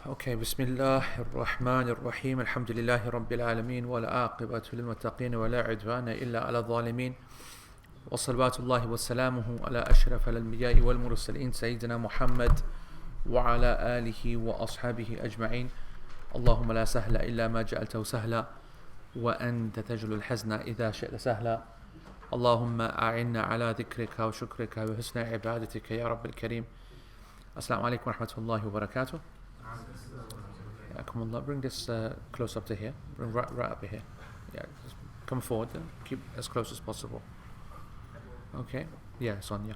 Okay, Bismillah ar-Rahman ar-Rahim, Alhamdulillahi Rabbil Alameen, wa la aqibatu lil muttaqin wa la udwana illa ala dhalimin. Wa salawatullahi wa salamuhu ala ashraf al-anbiya'i wal mursalin, Sayyidina Muhammad wa ala alihi wa ashabihi ajma'in. Allahumma la sahla illa ma ja'altahu sahla wa anta tajlu al-hazna idha shi'ta sahla. Allahumma a'inna ala dhikrika wa shukrika wa husna ibadatika ya Rabbil Kareem. Assalamu alaikum wa rahmatullahi wa barakatuh. Come on, bring this close up to here. Bring right up here. Yeah, just come forward and keep as close as possible. Okay. Yeah, it's on. Yeah.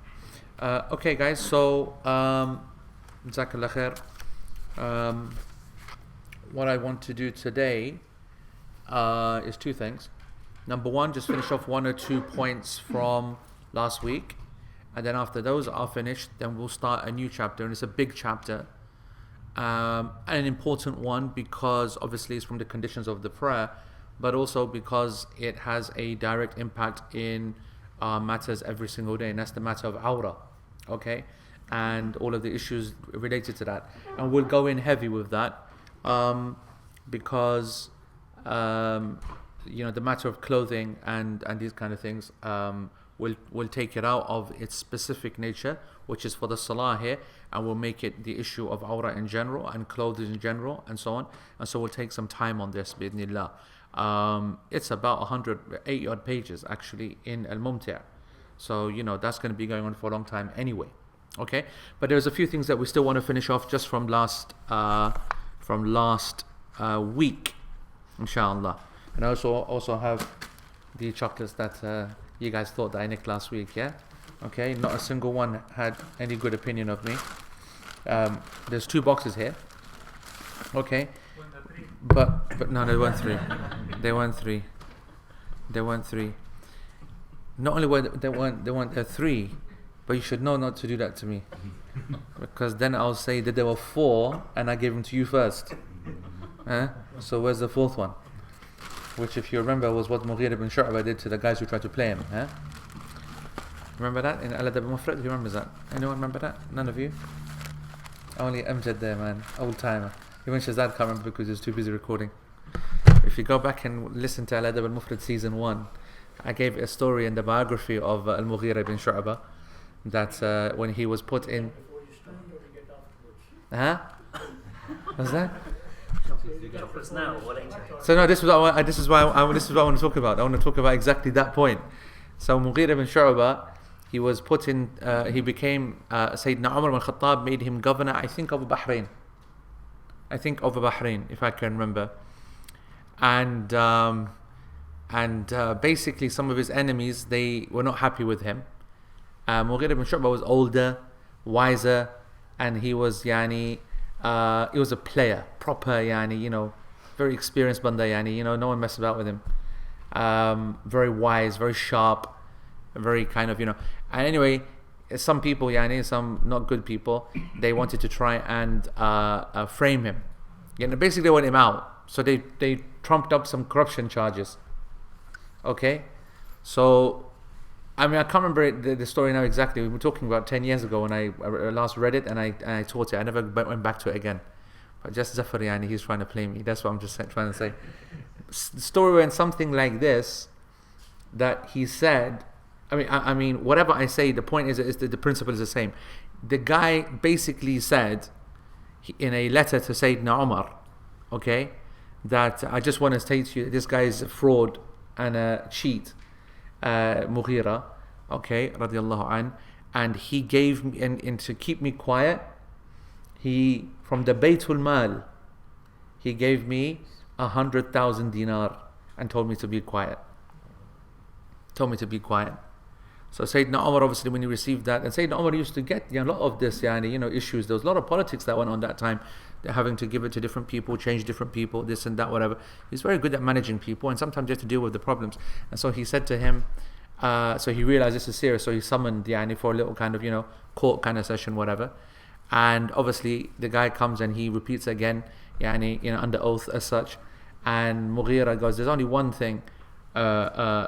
Okay, guys. So, Jazakallah khair. What I want to do today is two things. Number one, just finish off one or 2 points from last week, and then after those are finished, then we'll start a new chapter, and it's a big chapter. And an important one because obviously it's from the conditions of the prayer, but also because it has a direct impact in matters every single day, and that's the matter of awrah, okay, and all of the issues related to that. And we'll go in heavy with that because the matter of clothing and these kind of things we'll take it out of its specific nature, which is for the salah here, and we'll make it the issue of awrah in general and clothes in general and so on. And so we'll take some time on this bi'idhnillah. It's about 180 odd pages actually in Al-Mumti', so that's going to be going on for a long time anyway, okay. But there's a few things that we still want to finish off just from last week, inshallah. And I also have the chocolates that you guys thought that I nicked last week, yeah? Okay, not a single one had any good opinion of me. There's 2 boxes here. Okay. But no, they weren't 3. They weren't 3. Not only were they weren't 3, but you should know not to do that to me. Because then I'll say that there were 4 and I gave them to you first. So where's the 4th one? Which, if you remember, was what Mughira ibn Shu'bah did to the guys who tried to play him. Remember that in Al-Adab al-Mufrad? Who remembers that? Anyone remember that? None of you? Only Amjad there, man. Old timer. Even Shazad can't remember because he was too busy recording. If you go back and listen to Al-Adab al-Mufrad season 1, I gave a story in the biography of Al-Mughira ibn Shu'bah that when he was put in... What's that? Now or later? So no, this is what I want to talk about. I want to talk about exactly that point. So Mughira ibn Shu'bah, he was put in. He became Sayyidina Umar ibn Khattab made him governor. I think of Bahrain, if I can remember. And basically, some of his enemies, they were not happy with him. Mughira ibn Shu'bah was older, wiser, and he was he was a player, proper very experienced banda, no one messed about with him. Very wise, very sharp, very kind of, and anyway, some people, some not good people, they wanted to try and frame him. Basically they want him out. So they trumped up some corruption charges. Okay? So, I can't remember the story now exactly. We were talking about 10 years ago when I last read it, and I taught it. I never went back to it again. But just Zafar, he's trying to play me. That's what I'm just trying to say. The story went something like this, that he said, I mean, whatever I say, the point is that the principle is the same. The guy basically said, in a letter to Sayyidina Umar, okay, that I just want to state to you, this guy is a fraud and a cheat, Mughira, okay, radiallahu an, and he gave me, and to keep me quiet, he, from the Baytul Mal, he gave me 100,000 dinar and told me to be quiet. So Sayyidina Umar, obviously, when he received that, and Sayyidina Umar used to get a lot of this, issues. There was a lot of politics that went on that time. They're having to give it to different people, change different people, this and that, whatever. He's very good at managing people, and sometimes you have to deal with the problems. And so he said to him, so he realized this is serious, so he summoned for a little kind of, court kind of session, whatever. And obviously the guy comes and he repeats again, under oath as such. And Mughira goes, there's only one thing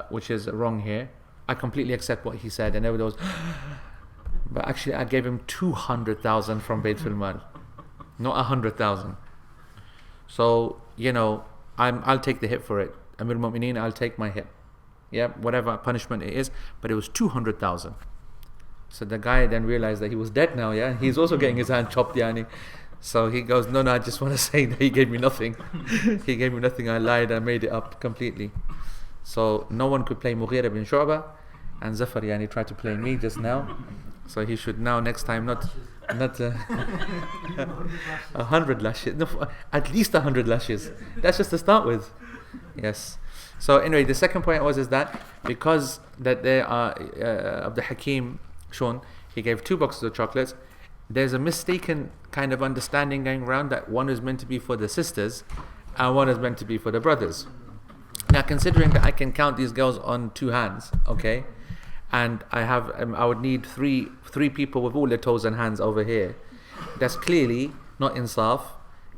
which is wrong here. I completely accept what he said. And everybody goes, but actually I gave him 200,000 from Baytul Mal, not 100,000. So, I'll take the hit for it. Amir al-Mu'mineen, I'll take my hit. Yeah, whatever punishment it is. But it was 200,000. So the guy then realized that he was dead now, yeah? He's also getting his hand chopped, yani. So he goes, no, I just want to say that he gave me nothing. He gave me nothing, I lied, I made it up completely. So no one could play Mughira bin Shu'bah, and Zafar yani tried to play me just now. So he should now next time not 100 lashes, no, at least 100 lashes. That's just to start with. Yes. So anyway, the second point is that because that they are of the Hakim Sean, he gave 2 boxes of chocolates. There's a mistaken kind of understanding going around that one is meant to be for the sisters and one is meant to be for the brothers. Now, considering that I can count these girls on 2 hands, okay, and I would need three people with all their toes and hands over here. That's clearly not insaf,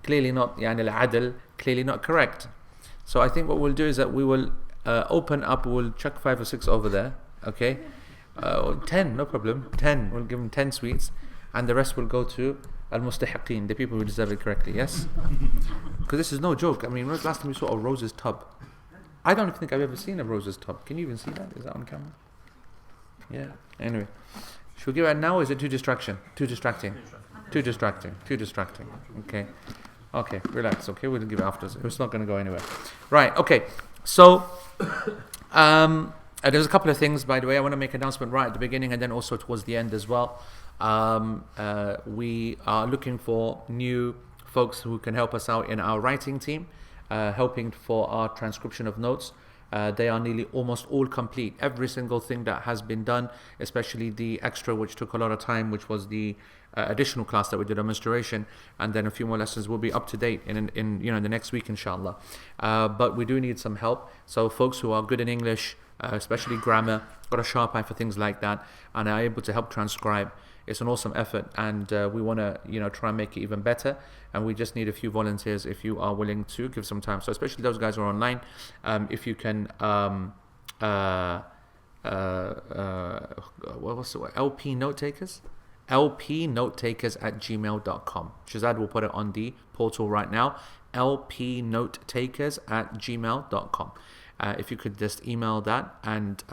clearly not al-adl, clearly not correct. So I think what we'll do is that we will open up. We'll chuck 5 or 6 over there, okay. 10, no problem. 10. We'll give them 10 sweets, and the rest will go to al-mustahiqeen, the people who deserve it correctly. Yes, because this is no joke. I mean, when was the last time we saw a rose's tub? I don't think I've ever seen a rose's tub. Can you even see that? Is that on camera? Yeah. Anyway, should we give it now, or is it too distracting? Too distracting. Okay. Okay. Relax. Okay, we'll give it after. It's not going to go anywhere. Right. Okay. So, there's a couple of things, by the way. I want to make an announcement right at the beginning and then also towards the end as well. We are looking for new folks who can help us out in our writing team, helping for our transcription of notes. They are nearly almost all complete. Every single thing that has been done, especially the extra, which took a lot of time, which was the additional class that we did on menstruation, and then a few more lessons will be up to date in the next week, inshallah. But we do need some help. So folks who are good in English, especially grammar, got a sharp eye for things like that, and are able to help transcribe. It's an awesome effort, and we want to try and make it even better. And we just need a few volunteers if you are willing to give some time. So especially those guys who are online, if you can what's the word? LP note takers lpnotetakers@gmail.com. Shazad will put it on the portal right now. lpnotetakers@gmail.com. If you could just email that, and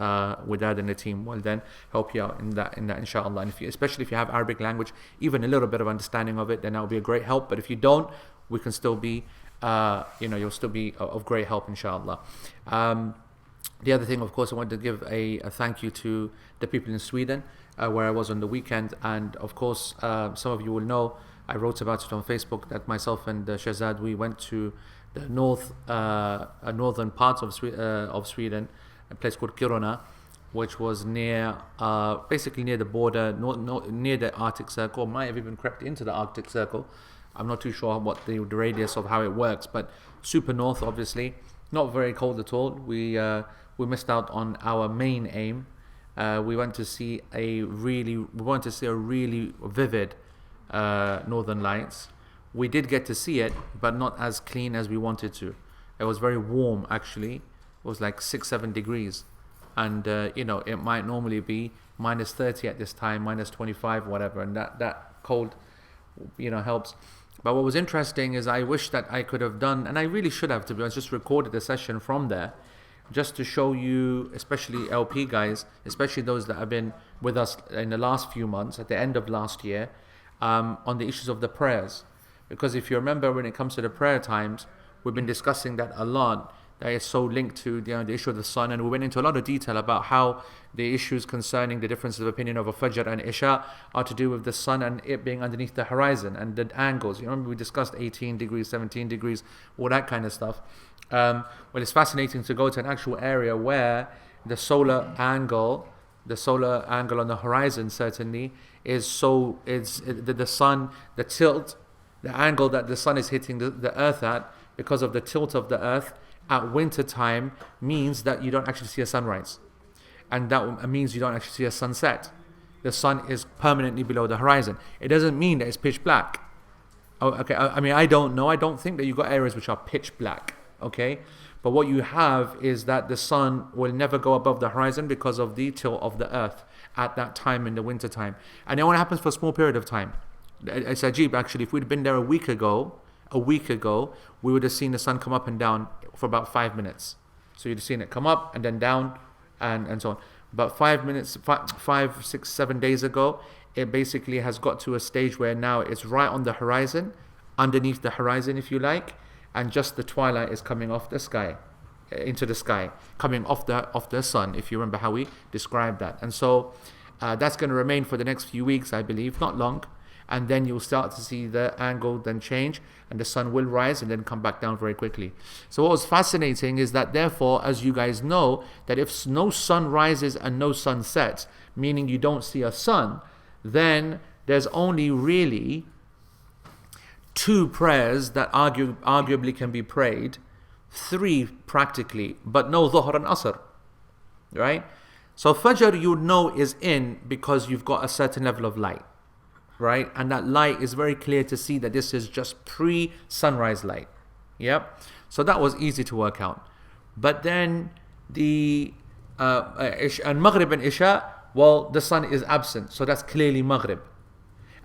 with that in the team will then help you out in that inshallah. And especially if you have Arabic language, even a little bit of understanding of it, then that will be a great help. But if you don't, we can still be you'll still be of great help, inshallah. The other thing, of course, I wanted to give a thank you to the people in Sweden, where I was on the weekend. And of course, some of you will know, I wrote about it on Facebook, that myself and Shazad, we went to the northern parts of Sweden, a place called Kiruna, which was basically near the border, near the Arctic Circle. Might have even crept into the Arctic Circle. I'm not too sure what the radius of how it works, but super north, obviously. Not very cold at all. We missed out on our main aim. We went to see a really vivid Northern Lights. We did get to see it, but not as clean as we wanted to. It was very warm, actually. It was like 6-7 degrees, and it might normally be minus 30 at this time, minus 25, whatever, and that cold helps. But what was interesting is I wish that I could have done, and I really should have, to be honest, just recorded the session from there, just to show you, especially LP guys, especially those that have been with us in the last few months, at the end of last year, on the issues of the prayers. Because if you remember, when it comes to the prayer times, we've been discussing that a lot. That is so linked to the issue of the sun, and we went into a lot of detail about how the issues concerning the difference of opinion over Fajr and Isha are to do with the sun and it being underneath the horizon and the angles. You remember we discussed 18 degrees, 17 degrees, all that kind of stuff. Well, it's fascinating to go to an actual area where the solar angle on the horizon certainly is the sun, the tilt, the angle that the sun is hitting the earth at, because of the tilt of the earth at winter time, means that you don't actually see a sunrise, and that means you don't actually see a sunset. The sun is permanently below the horizon. It doesn't mean that it's pitch black. Oh, okay. I mean, I don't know. I don't think that you got areas which are pitch black. Okay, but what you have is that the sun will never go above the horizon because of the tilt of the earth at that time in the winter time, and it only happens for a small period of time. It's ajib, actually. If we'd been there a week ago, a week ago, we would have seen the sun come up and down for about 5 minutes. So you'd have seen it come up and then down and so on. But 5 minutes, 5, 6, 7 days ago, it basically has got to a stage where now it's right on the horizon, underneath the horizon if you like, and just the twilight is coming off the sky, into the sky, coming off the sun, if you remember how we described that. And so that's going to remain for the next few weeks, I believe, not long. And then you'll start to see the angle then change, and the sun will rise and then come back down very quickly. So what was fascinating is that therefore, as you guys know, that if no sun rises and no sun sets, meaning you don't see a sun, then there's only really 2 prayers that arguably can be prayed, 3 practically, but no Dhuhr and Asr, right? So Fajr you know is in because you've got a certain level of light, right? And that light is very clear to see that this is just pre-sunrise light. Yep. So that was easy to work out. But then the and Maghrib and Isha, well, the sun is absent, so that's clearly Maghrib.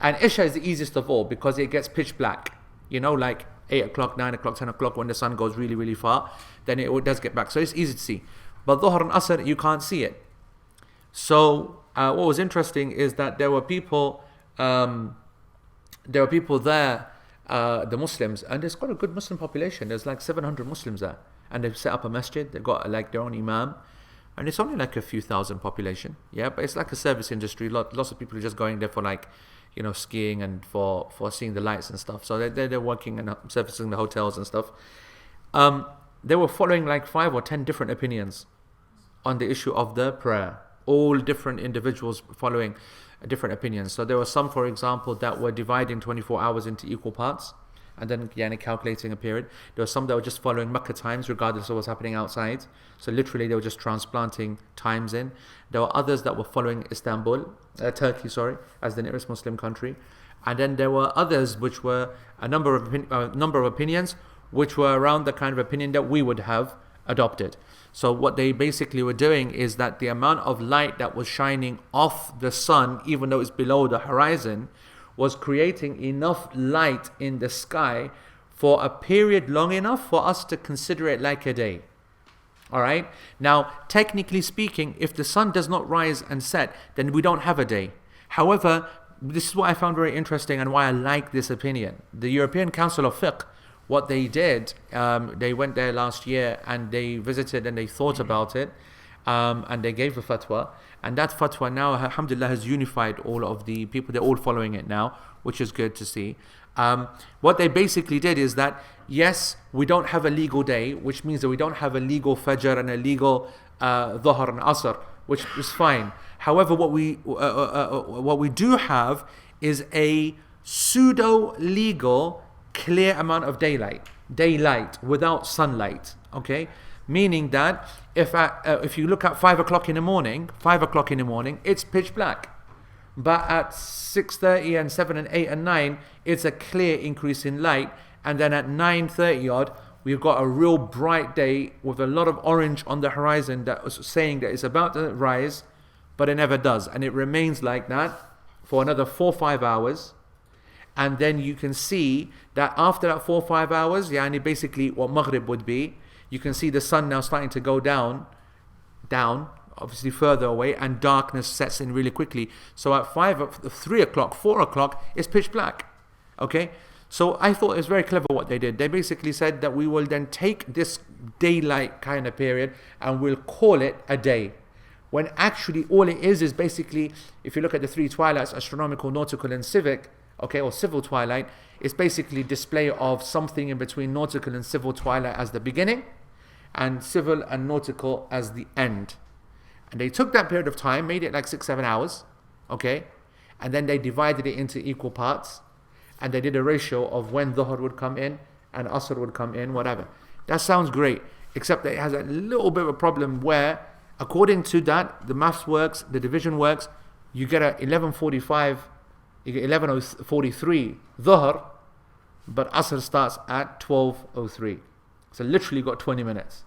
And Isha is the easiest of all because it gets pitch black. You know, like 8 o'clock, 9 o'clock, 10 o'clock, when the sun goes really, really far, then it does get back. So it's easy to see. But Dhuhr and Asr, you can't see it. So what was interesting is that there were people there, the Muslims, and there's quite a good Muslim population. There's like 700 Muslims there. And they've set up a masjid. They've got like their own imam. And it's only like a few thousand population. Yeah, but it's like a service industry. Lots of people are just going there for like, you know, skiing and for seeing the lights and stuff. So they're working and servicing the hotels and stuff. They were following like 5 or 10 different opinions on the issue of the prayer. All different individuals following different opinions. So there were some, for example, that were dividing 24 hours into equal parts and then calculating a period. There were some that were just following Makkah times regardless of what's happening outside. So literally they were just transplanting times in. There were others that were following Turkey, as the nearest Muslim country. And then there were others which were a number of opinions which were around the kind of opinion that we would have adopted. So what they basically were doing is that the amount of light that was shining off the sun, even though it's below the horizon, was creating enough light in the sky for a period long enough for us to consider it like a day. Alright? Now, technically speaking, if the sun does not rise and set, then we don't have a day. However, this is what I found very interesting and why I like this opinion. The European Council of Fiqh, what they did, they went there last year and they visited and they thought about it, and they gave a fatwa. And that fatwa now, alhamdulillah, has unified all of the people. They're all following it now, which is good to see. What they basically did is that, yes, we don't have a legal day, which means that we don't have a legal Fajr and a legal Dhuhr and Asr, which is fine. However, what we do have is a pseudo-legal clear amount of daylight without sunlight. Okay, meaning that if you look at 5 o'clock in the morning, it's pitch black. But at 6:30 and 7 and 8 and 9, it's a clear increase in light. And then at 9:30 odd, we've got a real bright day with a lot of orange on the horizon that was saying that it's about to rise, but it never does. And it remains like that for another 4 or 5 hours. And then you can see that after that 4 or 5 hours, basically what Maghrib would be, you can see the sun now starting to go down, obviously further away, and darkness sets in really quickly. So at 3 o'clock, 4 o'clock, it's pitch black. Okay? So I thought it was very clever what they did. They basically said that we will then take this daylight kind of period and we'll call it a day. When actually all it is basically, if you look at the 3 twilights, astronomical, nautical, and civic, okay, or civil twilight, it's basically display of something in between nautical and civil twilight as the beginning, and civil and nautical as the end. And they took that period of time, made it like 6-7 hours, okay, and then they divided it into equal parts, and they did a ratio of when Dhuhr would come in and Asr would come in, whatever. That sounds great, except that it has a little bit of a problem where, according to that, the maths works, the division works, you get at 11:45, you get 11:43 Dhuhr, but Asr starts at 12:03. So literally got 20 minutes.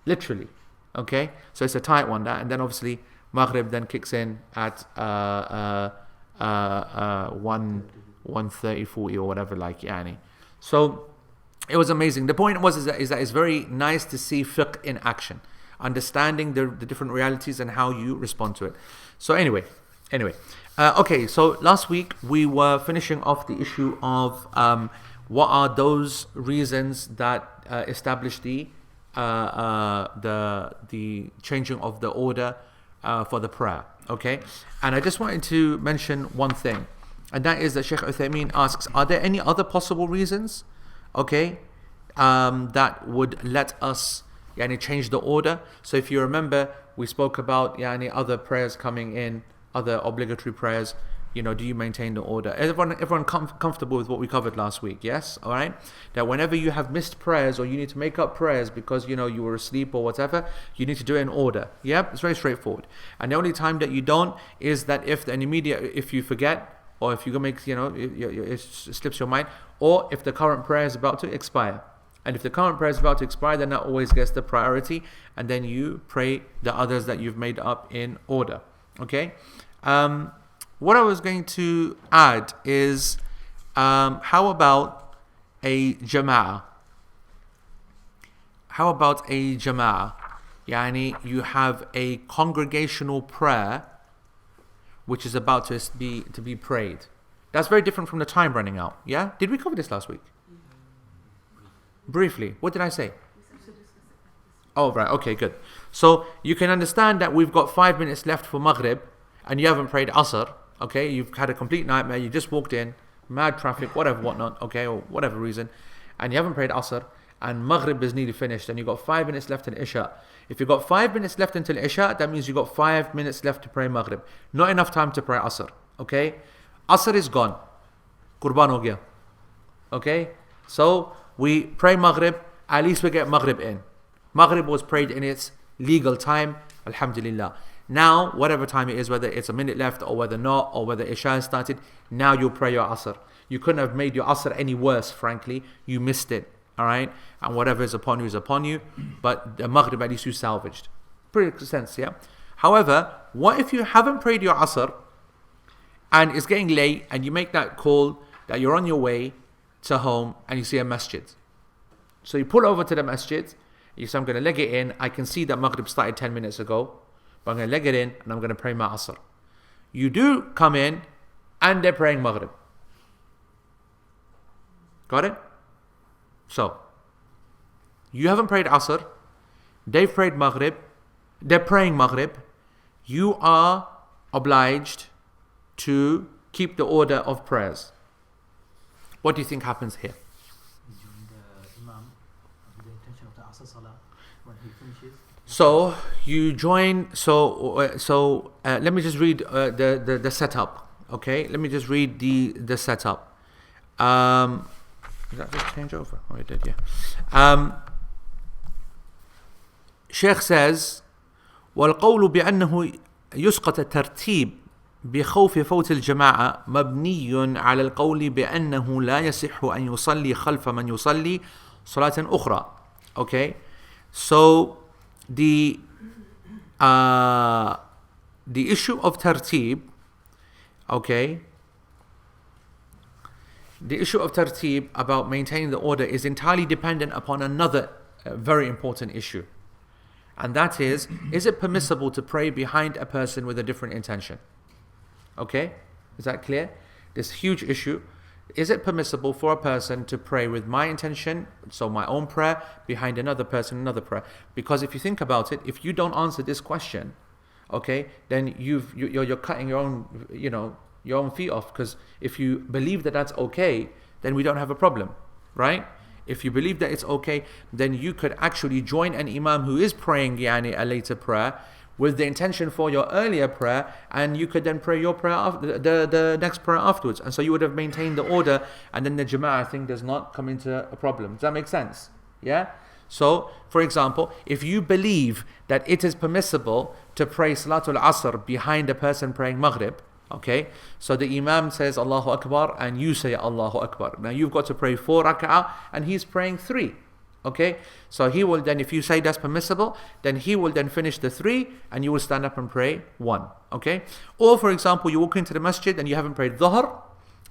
Literally. Okay? So it's a tight one, that. And then obviously Maghrib then kicks in at 1:30, 40 or whatever, like, yani. So It was amazing. The point was is that it's very nice to see fiqh in action, understanding the different realities and how you respond to it. So anyway, okay. So last week we were finishing off the issue of what are those reasons that establish the changing of the order for the prayer. Okay, and I just wanted to mention one thing, and that is that Sheikh Uthaymeen asks, are there any other possible reasons? Okay, that would let us change the order. So if you remember, we spoke about other prayers coming in, other obligatory prayers. Do you maintain the order? Everyone comfortable with what we covered last week? Yes, all right. That whenever you have missed prayers or you need to make up prayers because you were asleep or whatever, you need to do it in order. Yep, it's very straightforward. And the only time that you don't is that if you forget, or if you make it slips your mind, or if the current prayer is about to expire. And if the current prayer is about to expire, then that always gets the priority, and then you pray the others that you've made up in order. Okay. What I was going to add is, how about a jama'ah? How about a jama'ah? You have a congregational prayer which is about to be prayed. That's very different from the time running out. Yeah? Did we cover this last week? Briefly. What did I say? Oh, right. Okay, good. So you can understand that we've got 5 minutes left for Maghrib and you haven't prayed Asr. Okay? You've had a complete nightmare. You just walked in, mad traffic, whatnot, okay, or whatever reason, and you haven't prayed Asr, and Maghrib is nearly finished, and you've got 5 minutes left until Isha. If you've got 5 minutes left until Isha, that means you've got 5 minutes left to pray Maghrib. Not enough time to pray Asr. Okay? Asr is gone. Qurban ho gaya. Okay? So, we pray Maghrib, at least we get Maghrib in. Maghrib was prayed in its legal time, alhamdulillah. Now, whatever time it is, whether it's a minute left or whether not, or whether Isha has started, now you'll pray your Asr. You couldn't have made your Asr any worse, frankly. You missed it. Alright? And whatever is upon you is upon you. But the Maghrib at least you salvaged. Pretty good sense, yeah? However, what if you haven't prayed your Asr and it's getting late and you make that call that you're on your way to home and you see a masjid? So you pull over to the masjid, you say, I'm going to leg it in. I can see that Maghrib started 10 minutes ago, but I'm going to leg it in and I'm going to pray my Asr. You do come in and they're praying Maghrib. Got it? So, you haven't prayed Asr, they've prayed Maghrib, they're praying Maghrib, you are obliged to keep the order of prayers. What do you think happens here? The Imam, the intention of the Asr Salah, when he finishes. So, you join, let me just read the setup, okay? Let me just read the setup. Did that just change over? Oh, it did, yeah. Sheikh says, والقول بأنه يسقط الترتيب بخوف فوت الجماعة مبني على القول بأنه لا يصح أن يصلي خلف من يصلي صلاة أخرى. Okay, so the issue of tartib, okay, the issue of tartib about maintaining the order is entirely dependent upon another very important issue. And that is it permissible to pray behind a person with a different intention? Okay? Is that clear? This huge issue. Is it permissible for a person to pray with my intention, so my own prayer, behind another person, another prayer? Because if you think about it, if you don't answer this question, okay, then you're cutting your own, your own feet off. Because if you believe that that's okay, then we don't have a problem, right? If you believe that it's okay, then you could actually join an imam who is praying a later prayer with the intention for your earlier prayer, and you could then pray your prayer after, the next prayer afterwards, and so you would have maintained the order, and then the jama'ah thing does not come into a problem. Does that make sense? Yeah? So, for example, if you believe that it is permissible to pray Salatul Asr behind a person praying Maghrib, okay, so the Imam says Allahu Akbar and you say Allahu Akbar. Now you've got to pray 4 rak'ah and he's praying 3. Okay, so he will then, if you say that's permissible, then he will then finish the 3 and you will stand up and pray 1. Okay, or for example, you walk into the masjid and you haven't prayed Dhuhr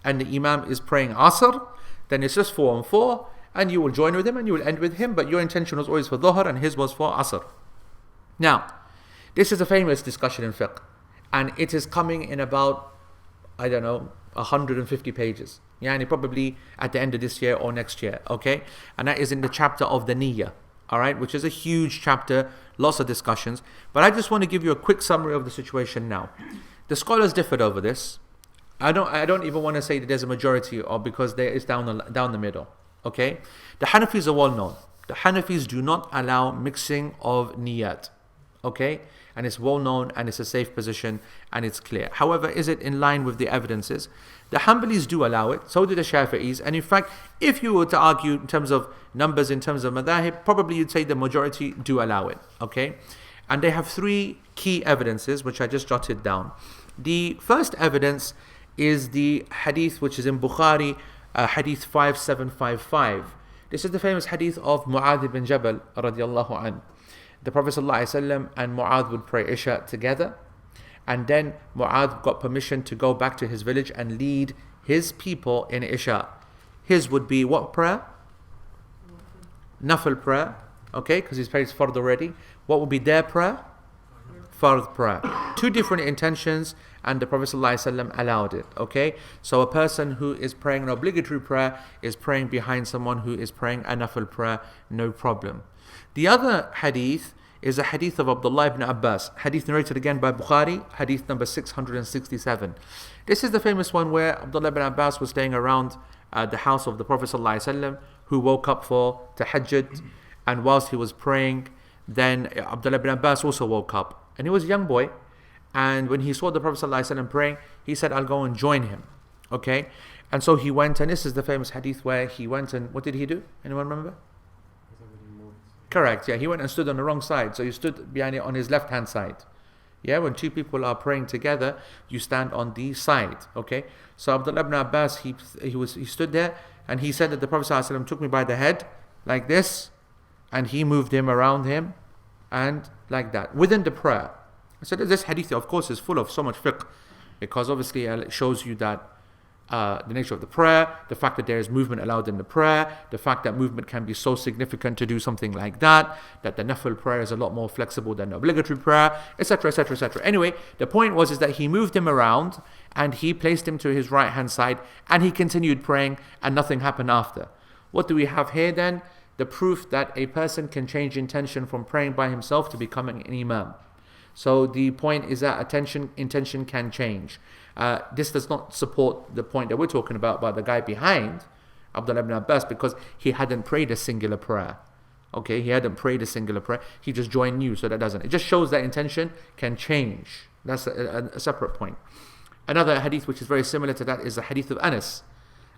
and the Imam is praying Asr, then it's just 4 and 4, and you will join with him and you will end with him, but your intention was always for Dhuhr and his was for Asr. Now, this is a famous discussion in fiqh, and it is coming in about, 150 pages. Yani probably at the end of this year or next year, okay? And that is in the chapter of the niyyah, all right, which is a huge chapter, lots of discussions. But I just want to give you a quick summary of the situation now. The scholars differed over this. I don't even want to say that there's a majority, or because there is down the middle, okay? The Hanafis are well known. The Hanafis do not allow mixing of niyyat, okay? And it's well known, and it's a safe position, and it's clear. However, is it in line with the evidences? The Hanbalis do allow it, so do the Shafi'is, and in fact, if you were to argue in terms of numbers, in terms of madhahib, probably you'd say the majority do allow it, okay? And they have three key evidences, which I just jotted down. The first evidence is the hadith which is in Bukhari, hadith 5755. This is the famous hadith of Mu'adh ibn Jabal radiallahu anhu. The Prophet ﷺ and Mu'adh would pray Isha together, and then Mu'adh got permission to go back to his village and lead his people in Isha. His would be what prayer? Nafil prayer, okay, because he's prayed Fard already. What would be their prayer? Fard prayer. Two different intentions, and the Prophet ﷺ allowed it, okay? So a person who is praying an obligatory prayer is praying behind someone who is praying a nafil prayer, no problem. The other hadith is a hadith of Abdullah ibn Abbas, hadith narrated again by Bukhari, hadith number 667. This is the famous one where Abdullah ibn Abbas was staying around the house of the Prophet ﷺ, who woke up for tahajjud, and whilst he was praying, then Abdullah ibn Abbas also woke up, and he was a young boy, and when he saw the Prophet ﷺ praying, he said, I'll go and join him, okay? And so he went, and this is the famous hadith where he went, and what did he do? Anyone remember? Correct, yeah, he went and stood on the wrong side. So he stood behind it on his left hand side. Yeah, when two people are praying together, you stand on the side, okay? So Abdullah ibn Abbas, he stood there, and he said that the Prophet ﷺ took me by the head, like this, and he moved him around him, and like that, within the prayer. So this hadith, of course, is full of so much fiqh, because obviously it shows you that the nature of the prayer, the fact that there is movement allowed in the prayer, the fact that movement can be so significant to do something like that the nafil prayer is a lot more flexible than the obligatory prayer, etc., etc., etc. Anyway, the point was that he moved him around, and he placed him to his right hand side, and he continued praying, and nothing happened after. What do we have here then? The proof that a person can change intention from praying by himself to becoming an imam. So the point is that intention can change. This does not support the point that we're talking about by the guy behind Abdullah ibn Abbas, because he hadn't prayed a singular prayer. Okay, he hadn't prayed a singular prayer. He just joined you, so that doesn't. It just shows that intention can change. That's a separate point. Another hadith which is very similar to that is the hadith of Anas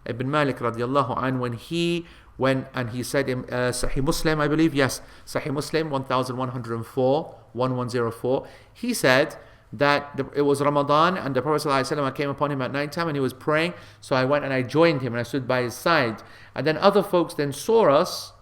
ibn Malik radiallahu anhu, when he went and he said in Sahih Muslim, I believe, yes, Sahih Muslim 1104, he said that it was Ramadan and the Prophet ﷺ came upon him at night time and he was praying, so I went and I joined him and I stood by his side, and then other folks then saw us,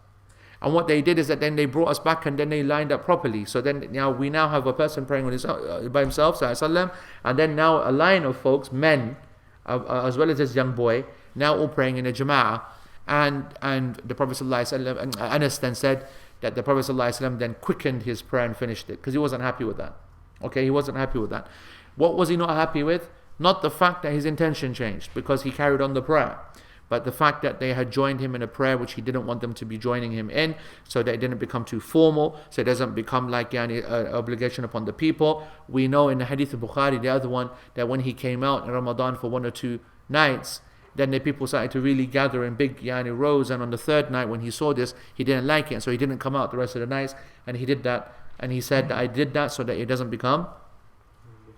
and what they did is that then they brought us back and then they lined up properly. So then we now have a person praying on his, by himself, and then now a line of folks, men, as well as this young boy, now all praying in a jama'ah. And the Prophet ﷺ, and Anas then said that the Prophet ﷺ then quickened his prayer and finished it, because he wasn't happy with that. Okay, he wasn't happy with that. What was he not happy with? Not the fact that his intention changed, because he carried on the prayer, but the fact that they had joined him in a prayer which he didn't want them to be joining him in, so that it didn't become too formal, so it doesn't become like an obligation upon the people. We know in the hadith of Bukhari, the other one, that when he came out in Ramadan for 1 or 2 nights, then the people started to really gather in big rows, and on the third night when he saw this, he didn't like it, and so he didn't come out the rest of the nights, and he did that, and he said that I did that so that it doesn't become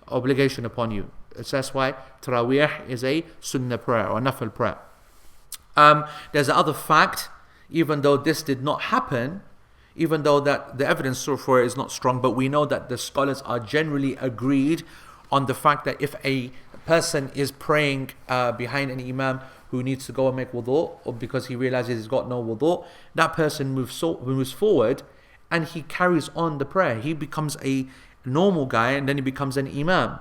obligation upon you. That's why Taraweeh is a sunnah prayer or nafil prayer. There's another fact, even though this did not happen, even though that the evidence for it is not strong, but we know that the scholars are generally agreed on the fact that if a person is praying behind an imam who needs to go and make wudu, or because he realizes he's got no wudu, that person moves forward and he carries on the prayer. He becomes a normal guy and then he becomes an imam.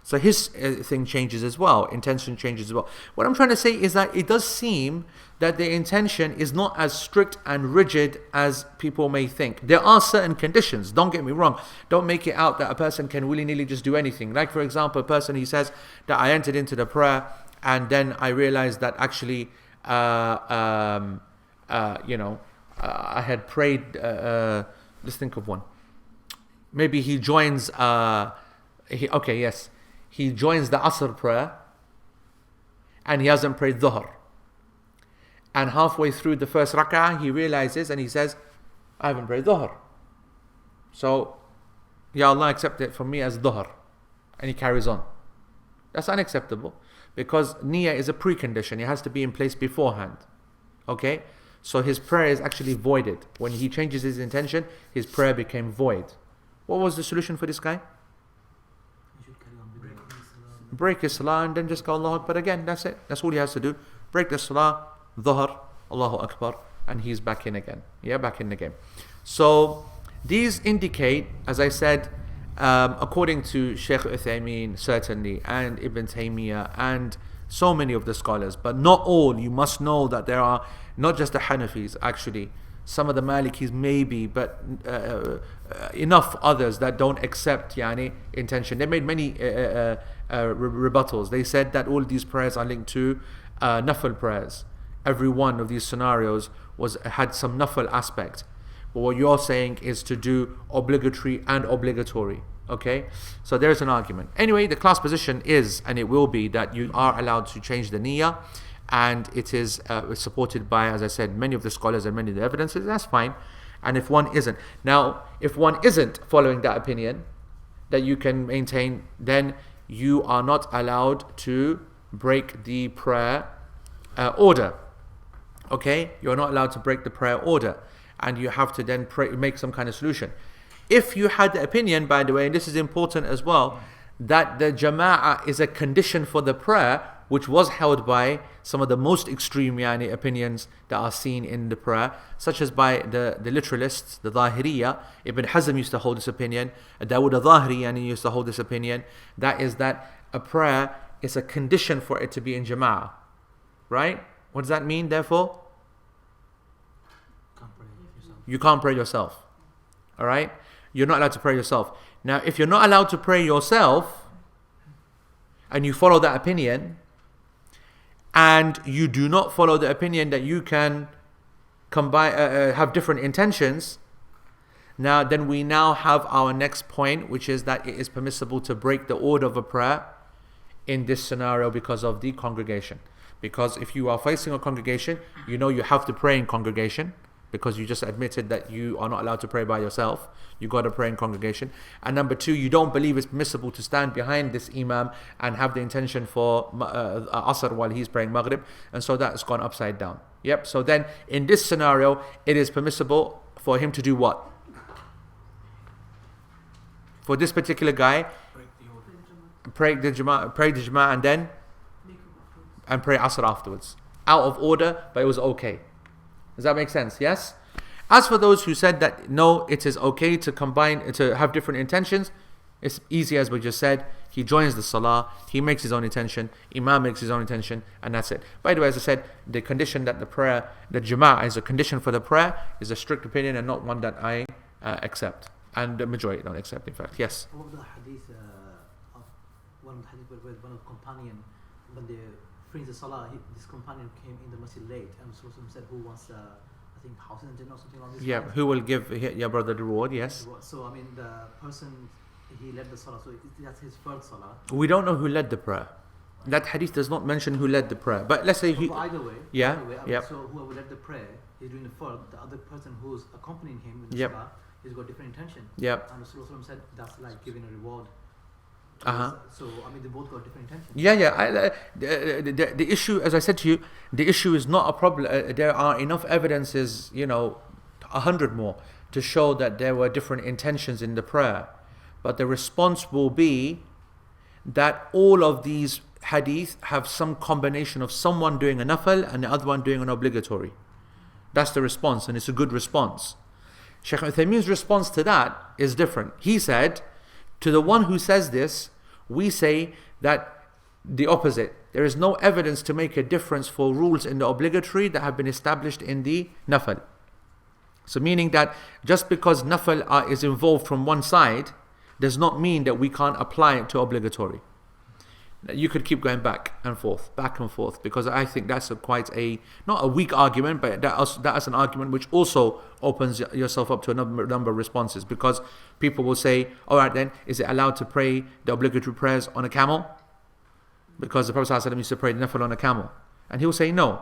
So his thing changes as well, intention changes as well. What I'm trying to say is that it does seem that the intention is not as strict and rigid as people may think. There are certain conditions, don't get me wrong. Don't make it out that a person can willy-nilly just do anything. Like for example, a person, he says that I entered into the prayer and then I realized that actually, I had prayed, let's think of one. Maybe he joins, he joins the Asr prayer and he hasn't prayed Dhuhr. And halfway through the first rak'ah, he realizes and he says, I haven't prayed Dhuhr. So, Ya Allah, accept it from me as Dhuhr. And he carries on. That's unacceptable because niyyah is a precondition. It has to be in place beforehand. Okay? So his prayer is actually voided. When he changes his intention, his prayer became void. What was the solution for this guy? Break his salah and then just go Allahu Akbar again. That's it. That's all he has to do. Break the salah, Dhuhr, Allahu Akbar, and he's back in again. Yeah, back in the game. So these indicate, as I said, according to Shaykh Uthaymeen certainly, and Ibn Taymiyyah, and so many of the scholars, but not all. You must know that there are not just the Hanafis actually, some of the Malikis maybe, but enough others that don't accept intention. They made many rebuttals. They said that all these prayers are linked to nafil prayers. Every one of these scenarios had some nafil aspect. But what you're saying is to do obligatory and obligatory. Okay? So there's an argument. Anyway, the class position is, and it will be, that you are allowed to change the niyyah, and it is supported by, as I said, many of the scholars and many of the evidences. That's fine. And if one isn't, now if one isn't following that opinion that you can maintain, then you are not allowed to break the prayer order. Okay, you're not allowed to break the prayer order, and you have to then make some kind of solution. If you had the opinion, by the way, and this is important as well, that the jama'ah is a condition for the prayer, which was held by some of the most extreme opinions that are seen in the prayer, such as by the literalists, the Zahiriyya. Ibn Hazm used to hold this opinion, Dawood al-Zahiri used to hold this opinion, that is that a prayer is a condition for it to be in jama'ah. Right? What does that mean, therefore? You can't pray yourself. Alright? You're not allowed to pray yourself. Now, if you're not allowed to pray yourself, and you follow that opinion, and you do not follow the opinion that you can combine, have different intentions, then we now have our next point, which is that it is permissible to break the order of a prayer in this scenario because of the congregation. Because if you are facing a congregation, you know you have to pray in congregation, because you just admitted that you are not allowed to pray by yourself. You got to pray in congregation. And number two, you don't believe it's permissible to stand behind this imam and have the intention for Asr while he's praying Maghrib. And so that's gone upside down. Yep. So then in this scenario, it is permissible for him to do what? For this particular guy, pray the Jama'ah and then pray Asr afterwards. Out of order, but it was okay. Does that make sense? Yes? As for those who said that no, it is okay to combine, to have different intentions, it's easy as we just said. He joins the salah, he makes his own intention, imam makes his own intention, and that's it. By the way, as I said, the condition that the prayer, the jama'ah is a condition for the prayer, is a strict opinion and not one that I accept. And the majority don't accept, in fact. Yes? One of the hadith, one of the hadith where one of the companion, when they finished the salah, this companion came in the masjid late, and Rasulullah said, who wants, I think, house in Jannah or something like this? Yeah, who will give your brother the reward, yes. So, I mean, the person, he led the salah, so that's his first salah. We don't know who led the prayer. That hadith does not mention who led the prayer. But let's say he... Either way. Yeah, either way, I mean, so whoever led the prayer, he's doing the first, the other person who's accompanying him with the salah, he's got different intention. Yep. And Rasulullah said, that's like giving a reward. Uh-huh. So, I mean, they both got different intentions. Yeah. The issue, as I said to you, the issue is not a problem. There are enough evidences, 100 more, to show that there were different intentions in the prayer. But the response will be that all of these hadith have some combination of someone doing a nafil and the other one doing an obligatory. That's the response, and it's a good response. Shaykh Uthaymeen's response to that is different. He said, to the one who says this, We say that the opposite. There is no evidence to make a difference for rules in the obligatory that have been established in the nafal. So meaning that just because nafal is involved from one side does not mean that we can't apply it to obligatory. You could keep going back and forth, because I think that's not a weak argument, but that's an argument which also opens yourself up to a number of responses, because people will say, all right then, is it allowed to pray the obligatory prayers on a camel? Because the Prophet ﷺ used to pray the nafil on a camel. And he will say no.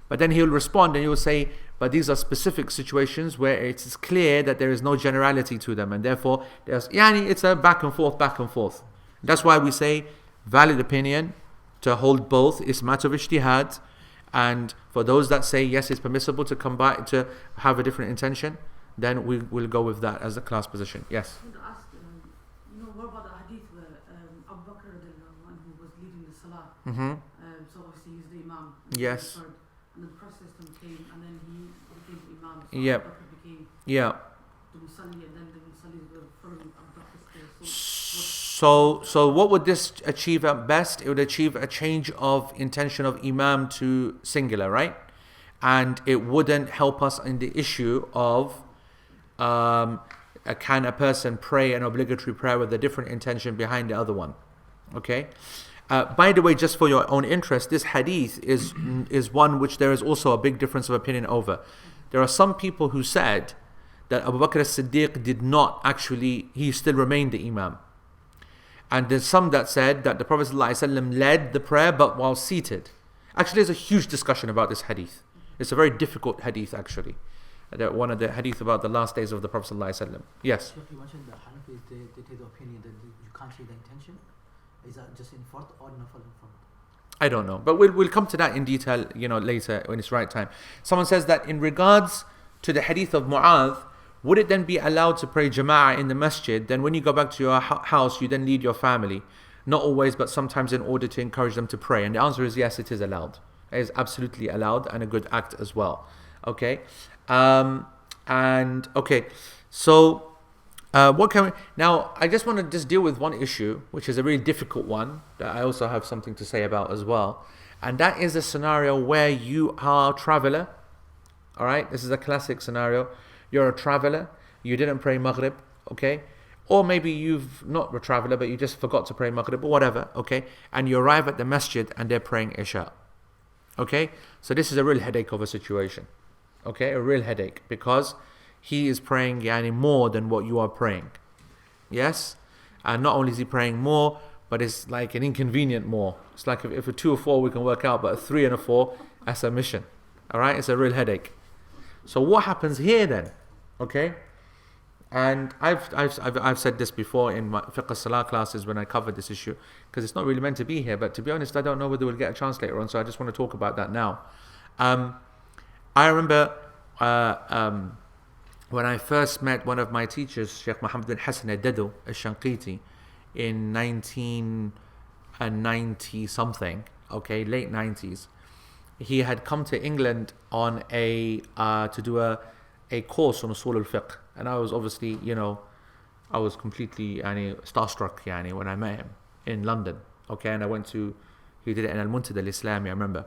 But then he will respond and he will say, but these are specific situations where it is clear that there is no generality to them, and therefore it's a back and forth. That's why we say valid opinion to hold both is matter of ijtihad, and for those that say yes, it's permissible to combine, to have a different intention, then we will go with that as a class position. Yes. I want to ask, what about the hadith where Abu Bakr who was leading the salah? So obviously he's the imam. Yes. And the Prophet came, and then he became the imam. So Yep. Abu Bakr became the musalli, and then the musallis were following Abu Bakr's case. So what would this achieve at best? It would achieve a change of intention of imam to singular, right? And it wouldn't help us in the issue of can a person pray an obligatory prayer with a different intention behind the other one? Okay. By the way, just for your own interest, this hadith is one which there is also a big difference of opinion over. There are some people who said that Abu Bakr as-Siddiq did not actually, he still remained the imam. And there's some that said that the Prophet ﷺ led the prayer but while seated. Actually, there's a huge discussion about this hadith. It's a very difficult hadith actually. One of the hadith about the last days of the Prophet ﷺ. Yes? You mentioned the Hanafis, they take the opinion that you can't see the intention. Is that just in front or nafal in front? I don't know, but we'll come to that in detail, later when it's right time. Someone says that in regards to the hadith of Mu'adh, would it then be allowed to pray jama'ah in the masjid? Then when you go back to your house, you then lead your family. Not always, but sometimes in order to encourage them to pray. And the answer is yes, it is allowed. It is absolutely allowed and a good act as well. Okay? So what can we... Now, I just want to just deal with one issue, which is a really difficult one, that I also have something to say about as well. And that is a scenario where you are a traveler. Alright? This is a classic scenario. You're a traveler, you didn't pray Maghrib, okay? Or maybe you've not a traveler, but you just forgot to pray Maghrib or whatever, okay? And you arrive at the masjid and they're praying Isha, okay? So this is a real headache of a situation, okay? A real headache, because he is praying more than what you are praying, yes? And not only is he praying more, but it's like an inconvenient more. It's like if a 2 or 4 we can work out, but a 3 and a 4, that's a mission, all right? It's a real headache. So what happens here then? Okay, and I've said this before in my fiqh salah classes when I covered this issue, because it's not really meant to be here. But to be honest, I don't know whether we'll get a chance later on. So I just want to talk about that now. I remember when I first met one of my teachers, Sheikh Muhammad bin Hassan al-Dadu al-Shanqiti, in 1990 something. Okay, late 90s. He had come to England on to do a course on Usul al-Fiqh, and I was obviously, I was completely starstruck when I met him in London. Okay, and he did it in Al-Muntada al-Islami, I remember,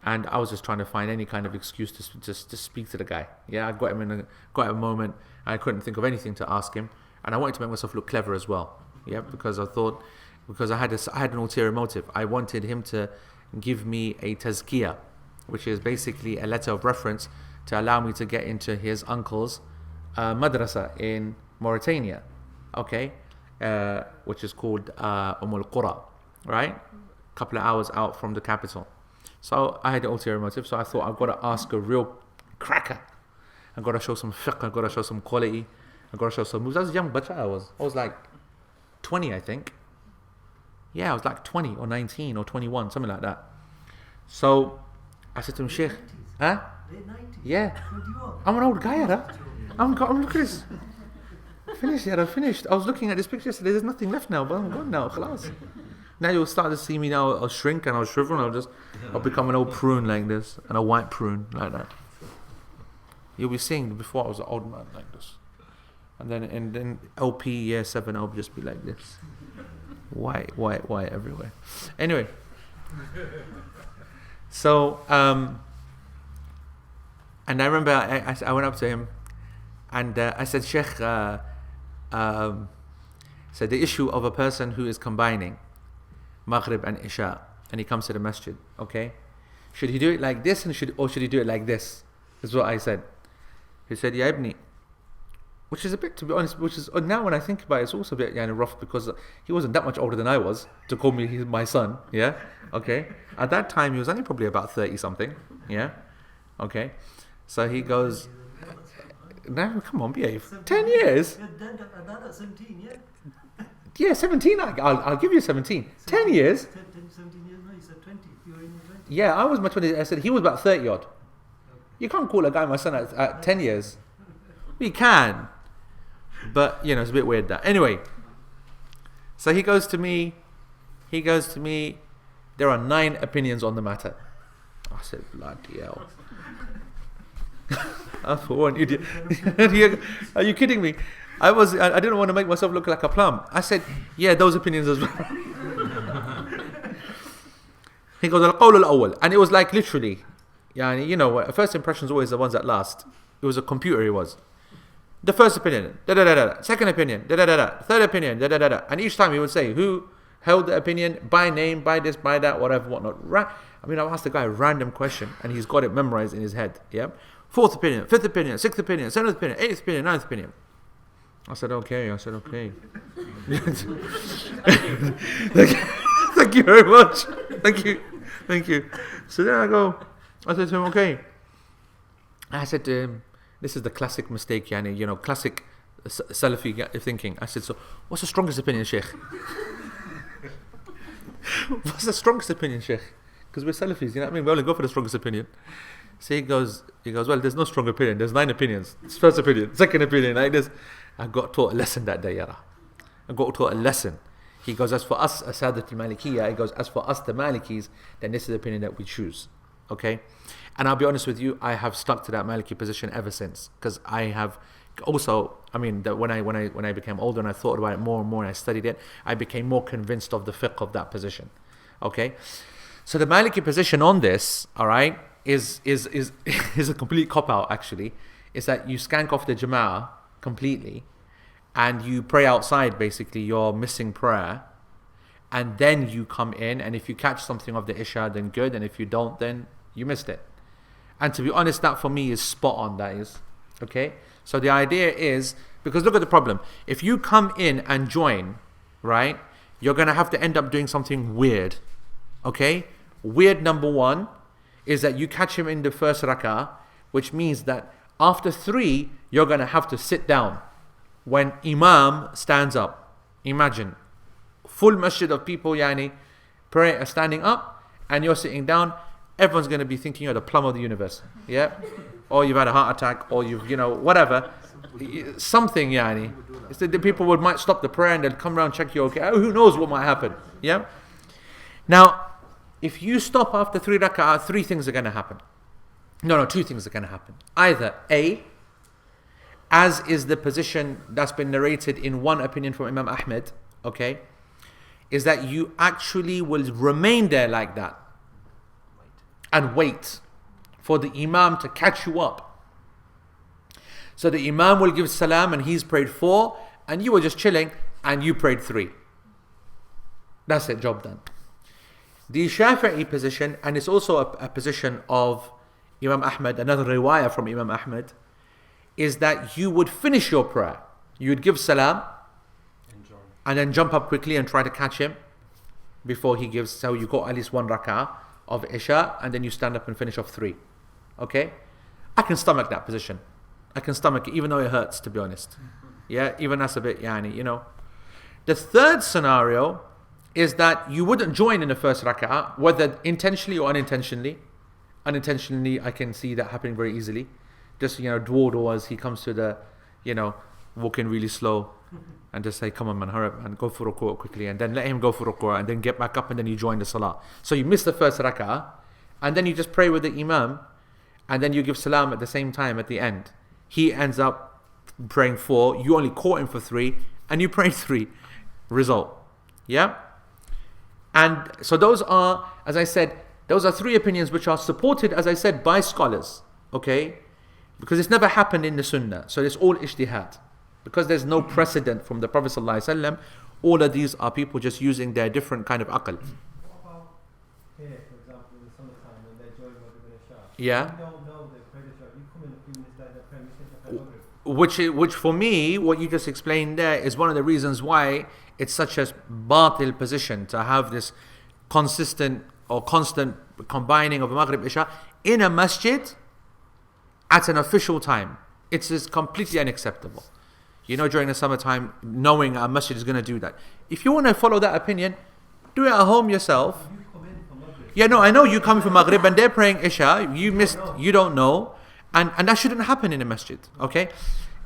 and I was just trying to find any kind of excuse to just speak to the guy. Yeah, I got him got a moment, and I couldn't think of anything to ask him, and I wanted to make myself look clever as well. Yeah, because I had an ulterior motive. I wanted him to give me a tazkiyah, which is basically a letter of reference to allow me to get into his uncle's madrasa in Mauritania, okay, which is called Al-Qura, right? A couple of hours out from the capital. So I had an ulterior motive, so I thought I've got to ask a real cracker. I've got to show some fiqh, I've got to show some quality, I've got to show some moves. I was a young butcher, I was like 20, I think. Yeah, I was like 20 or 19 or 21, something like that. So I said to him, Sheikh, huh? Yeah. I'm an old guy, huh? Look at this. Finished, I finished. I was looking at this picture yesterday, there's nothing left now, but I'm gone now, khalas. Now you'll start to see me now, I'll shrink and I'll shrivel and I'll become an old prune like this, and a white prune like that. You'll be seeing, before I was an old man like this. And then LP year 7, I'll just be like this. White everywhere. Anyway, so and I remember I went up to him and I said, Sheikh, so the issue of a person who is combining Maghrib and Isha and he comes to the masjid, okay, should he do it like this or should he do it like this? Is what I said. He said, Ya Ibni, which is a bit, to be honest, which is now when I think about it, it's also a bit rough because he wasn't that much older than I was to call me my son. Yeah, okay. At that time, he was only probably about 30 something. Yeah, okay. So he goes, "No, come on, behave. 10 years. Then 17, yeah. Yeah, 17. I'll give you 17. 10 years. 17 years. No, you said 20. You were in your 20. Yeah, I was my 20. I said he was about 30 odd. You can't call a guy my son at 10 years. We can. But, it's a bit weird that. Anyway, so he goes to me, there are 9 opinions on the matter. I said, bloody hell. I thought, one idiot. Are you kidding me? I didn't want to make myself look like a plum. I said, yeah, those opinions as well. He goes, al-qawl al-awwal. And it was like literally, first impressions always the ones that last. It was a computer, it was. The first opinion, da-da-da-da. Second opinion, da-da-da-da. Third opinion, da-da-da-da. And each time he would say who held the opinion, by name, by this, by that, whatever, whatnot. I've asked the guy a random question and he's got it memorized in his head. Yeah. Fourth opinion, fifth opinion, sixth opinion, seventh opinion, eighth opinion, ninth opinion. I said, okay. Thank you very much. Thank you. So then I said to him, okay. I said to him, this is the classic mistake, classic Salafi thinking. I said, so what's the strongest opinion, Sheikh? What's the strongest opinion, Sheikh? Because we're Salafis, we only go for the strongest opinion. So he goes, well, there's no strong opinion. There's 9 opinions. It's first opinion, second opinion, like this. I got taught a lesson that day, Yara. I got taught a lesson. He goes, as for us, Asadat al-Malikiyya, he goes, as for us, the Malikis, then this is the opinion that we choose. Okay? And I'll be honest with you, I have stuck to that Maliki position ever since. Because I have also, when I became older and I thought about it more and more and I studied it, I became more convinced of the fiqh of that position. Okay? So the Maliki position on this, alright, is a complete cop-out actually. Is that you skank off the Jama'ah completely and you pray outside basically your missing prayer and then you come in, and if you catch something of the Isha then good, and if you don't then you missed it. And to be honest, that for me is spot on, that is. Okay? So the idea is, because look at the problem. If you come in and join, right, you're going to have to end up doing something weird. Okay? Weird number 1 is that you catch him in the first rak'ah, which means that after 3, you're going to have to sit down when Imam stands up. Imagine, full masjid of people, standing up, and you're sitting down. Everyone's going to be thinking you're the plum of the universe. Yeah? Or you've had a heart attack, or you've, whatever. Something, It's the people might stop the prayer and they'll come around, check you okay. Who knows what might happen. Yeah? Now, if you stop after 3 rak'ah, 3 things are going to happen. No, 2 things are going to happen. Either A, as is the position that's been narrated in one opinion from Imam Ahmed, okay, is that you actually will remain there like that and wait for the Imam to catch you up. So the Imam will give salam and he's prayed 4 and you were just chilling and you prayed 3. That's it, job done. The Shafi'i position, and it's also a position of Imam Ahmed, another riwayah from Imam Ahmed, is that you would finish your prayer. You would give salam and then jump up quickly and try to catch him before he gives. So you got at least 1 rak'ah of Isha and then you stand up and finish off 3. Okay? I can stomach that position. I can stomach it, even though it hurts, to be honest. Yeah, even that's a bit, The third scenario is that you wouldn't join in the first rak'ah, whether intentionally or unintentionally. Unintentionally, I can see that happening very easily. Just, dwar as he comes to the, walking really slow and just say, come on man, hurry up and go for ruku' quickly, and then let him go for ruku' and then get back up and then you join the salah. So you miss the first rak'ah and then you just pray with the imam and then you give salam at the same time at the end. He ends up praying 4, you only caught him for 3 and you prayed 3. Result. Yeah? And so those are, as I said, those are three opinions which are supported, as I said, by scholars. Okay? Because it's never happened in the Sunnah. So it's all ijtihad. Because there's no precedent from the Prophet ﷺ, all of these are people just using their different kind of aql. What about here, for example, in the summertime when they're joining Maghrib and Isha? Yeah. You don't know they've prayed Isha. You come in a few minutes later, they're praying Isha and Maghrib. Which for me, what you just explained there is one of the reasons why it's such a batil position to have this consistent or constant combining of Maghrib Isha in a masjid at an official time. It's just completely unacceptable. You know, during the summertime, knowing a masjid is going to do that. If you want to follow that opinion, do it at home yourself. You come in for Maghrib. Yeah, no, I know you coming from Maghrib and they're praying Isha. You don't know. And that shouldn't happen in a masjid, okay?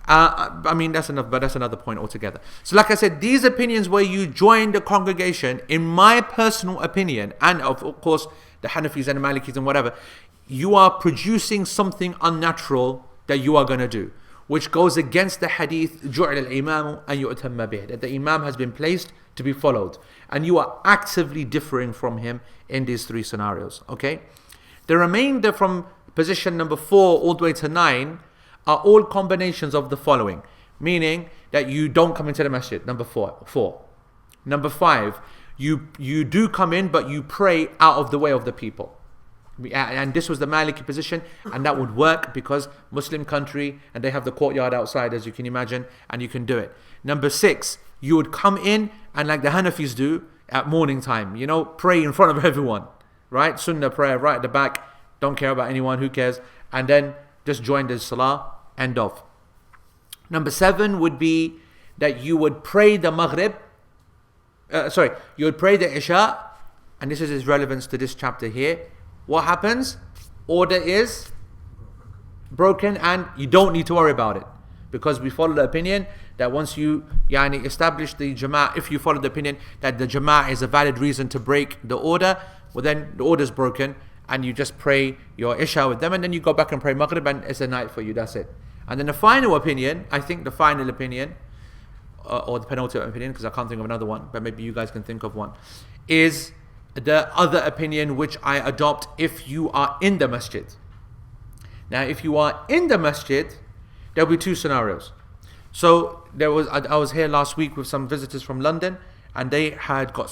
I mean, that's another point altogether. So like I said, these opinions where you join the congregation, in my personal opinion, and of course the Hanafis and the Malikis and whatever, you are producing something unnatural that you are going to do, which goes against the hadith, جُعِلَ الْإِمَامُ أَنْ يُؤْتَمَّ بِهِ, that the imam has been placed to be followed. And you are actively differing from him in these three scenarios, okay? The remainder from position number 4 all the way to 9 are all combinations of the following, meaning that you don't come into the masjid, number 4. Number 5, you do come in, but you pray out of the way of the people. And this was the Maliki position, and that would work because Muslim country, and they have the courtyard outside, as you can imagine, and you can do it. Number 6, you would come in and like the Hanafis do at morning time, you know, pray in front of everyone, right? Sunnah prayer right at the back, don't care about anyone, who cares? And then just join the salah, end of. Number 7 would be that you would pray the Maghrib, you would pray the Isha, and this is its relevance to this chapter here. What happens? Order is broken and you don't need to worry about it. Because we follow the opinion that once you establish the Jama'ah, if you follow the opinion that the Jama'ah is a valid reason to break the order, well then the order is broken and you just pray your Isha with them and then you go back and pray Maghrib and it's a night for you, that's it. And then the final opinion, I think the final opinion, or the penultimate opinion, because I can't think of another one, but maybe you guys can think of one, is the other opinion which I adopt if you are in the masjid. Now, if you are in the masjid, there'll be 2 scenarios. So I was here last week with some visitors from London, and they had got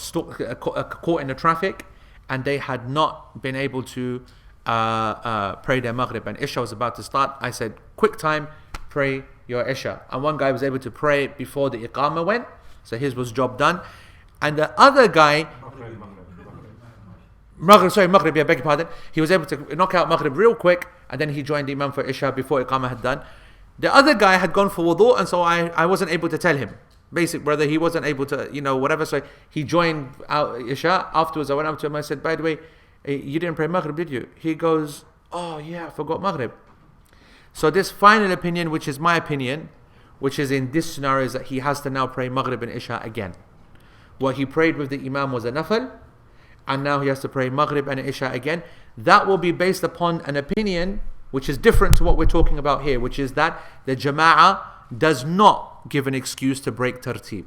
caught in the traffic, and they had not been able to pray their Maghrib, and Isha was about to start. I said, quick time, pray your Isha. And one guy was able to pray before the Iqamah went, so his was job done. And the other guy, Maghrib, beg your pardon. He was able to knock out Maghrib real quick, and then he joined the Imam for Isha before Iqamah had done. The other guy had gone for wudu, and so I wasn't able to tell him. Whether he wasn't able to, whatever. So he joined out Isha. Afterwards, I went up to him, I said, by the way, you didn't pray Maghrib, did you? He goes, oh yeah, I forgot Maghrib. So this final opinion, which is my opinion, which is in this scenario, is that he has to now pray Maghrib and Isha again. What he prayed with the Imam was a nafil, and now he has to pray Maghrib and Isha again. That will be based upon an opinion which is different to what we're talking about here, which is that the Jama'ah does not give an excuse to break tartib.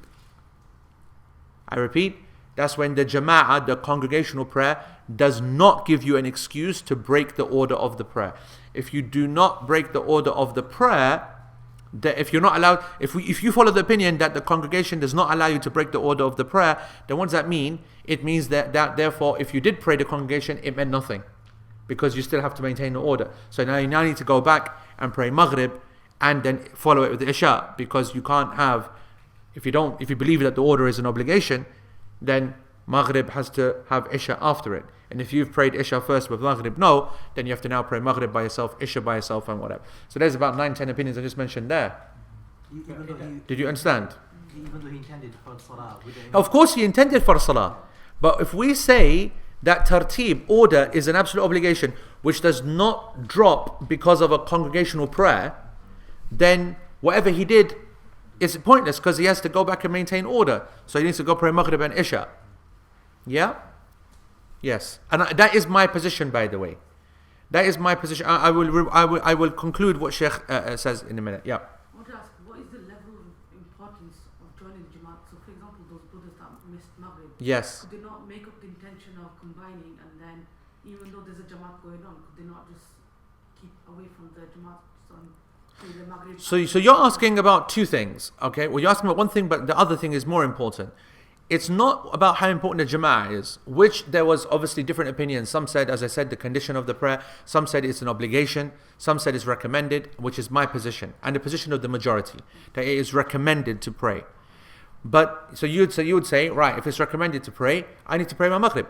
I repeat, that's when the Jama'ah, the congregational prayer, does not give you an excuse to break the order of the prayer. If you do not break the order of the prayer, that if you're not allowed, if you follow the opinion that the congregation does not allow you to break the order of the prayer, then what does that mean? It means that therefore, if you did pray the congregation, it meant nothing, because you still have to maintain the order. So now you need to go back and pray Maghrib and then follow it with the Isha, because you can't have, if you believe that the order is an obligation, then Maghrib has to have Isha after it. And if you've prayed Isha first with Maghrib, no, then you have to now pray Maghrib by yourself, Isha by yourself, and whatever. So there's about 9-10 opinions I just mentioned there. Did you understand? Even though he intended for Salah. Of course he intended for Salah. But if we say that tartib, order, is an absolute obligation, which does not drop because of a congregational prayer, then whatever he did is pointless, because he has to go back and maintain order. So he needs to go pray Maghrib and Isha. Yeah? Yes. And that is my position, by the way. That is my position. I will conclude what Sheikh says in a minute. Yeah. I want to ask, what is the level of importance of joining the Jamaat? So, for example, those brothers that miss missed Maghrib. Yes. Could they not make up the intention of combining, and then even though there's a Jamaat going on, could they not just keep away from the Jamaat and pray the Maghrib? So you're asking about two things, okay? Well, you're asking about one thing, but the other thing is more important. It's not about how important the Jama'ah is, which there was obviously different opinions. Some said, as I said, the condition of the prayer. Some said it's an obligation. Some said it's recommended, which is my position, and the position of the majority, that it is recommended to pray. But so you would say, right, if it's recommended to pray, I need to pray my Maghrib.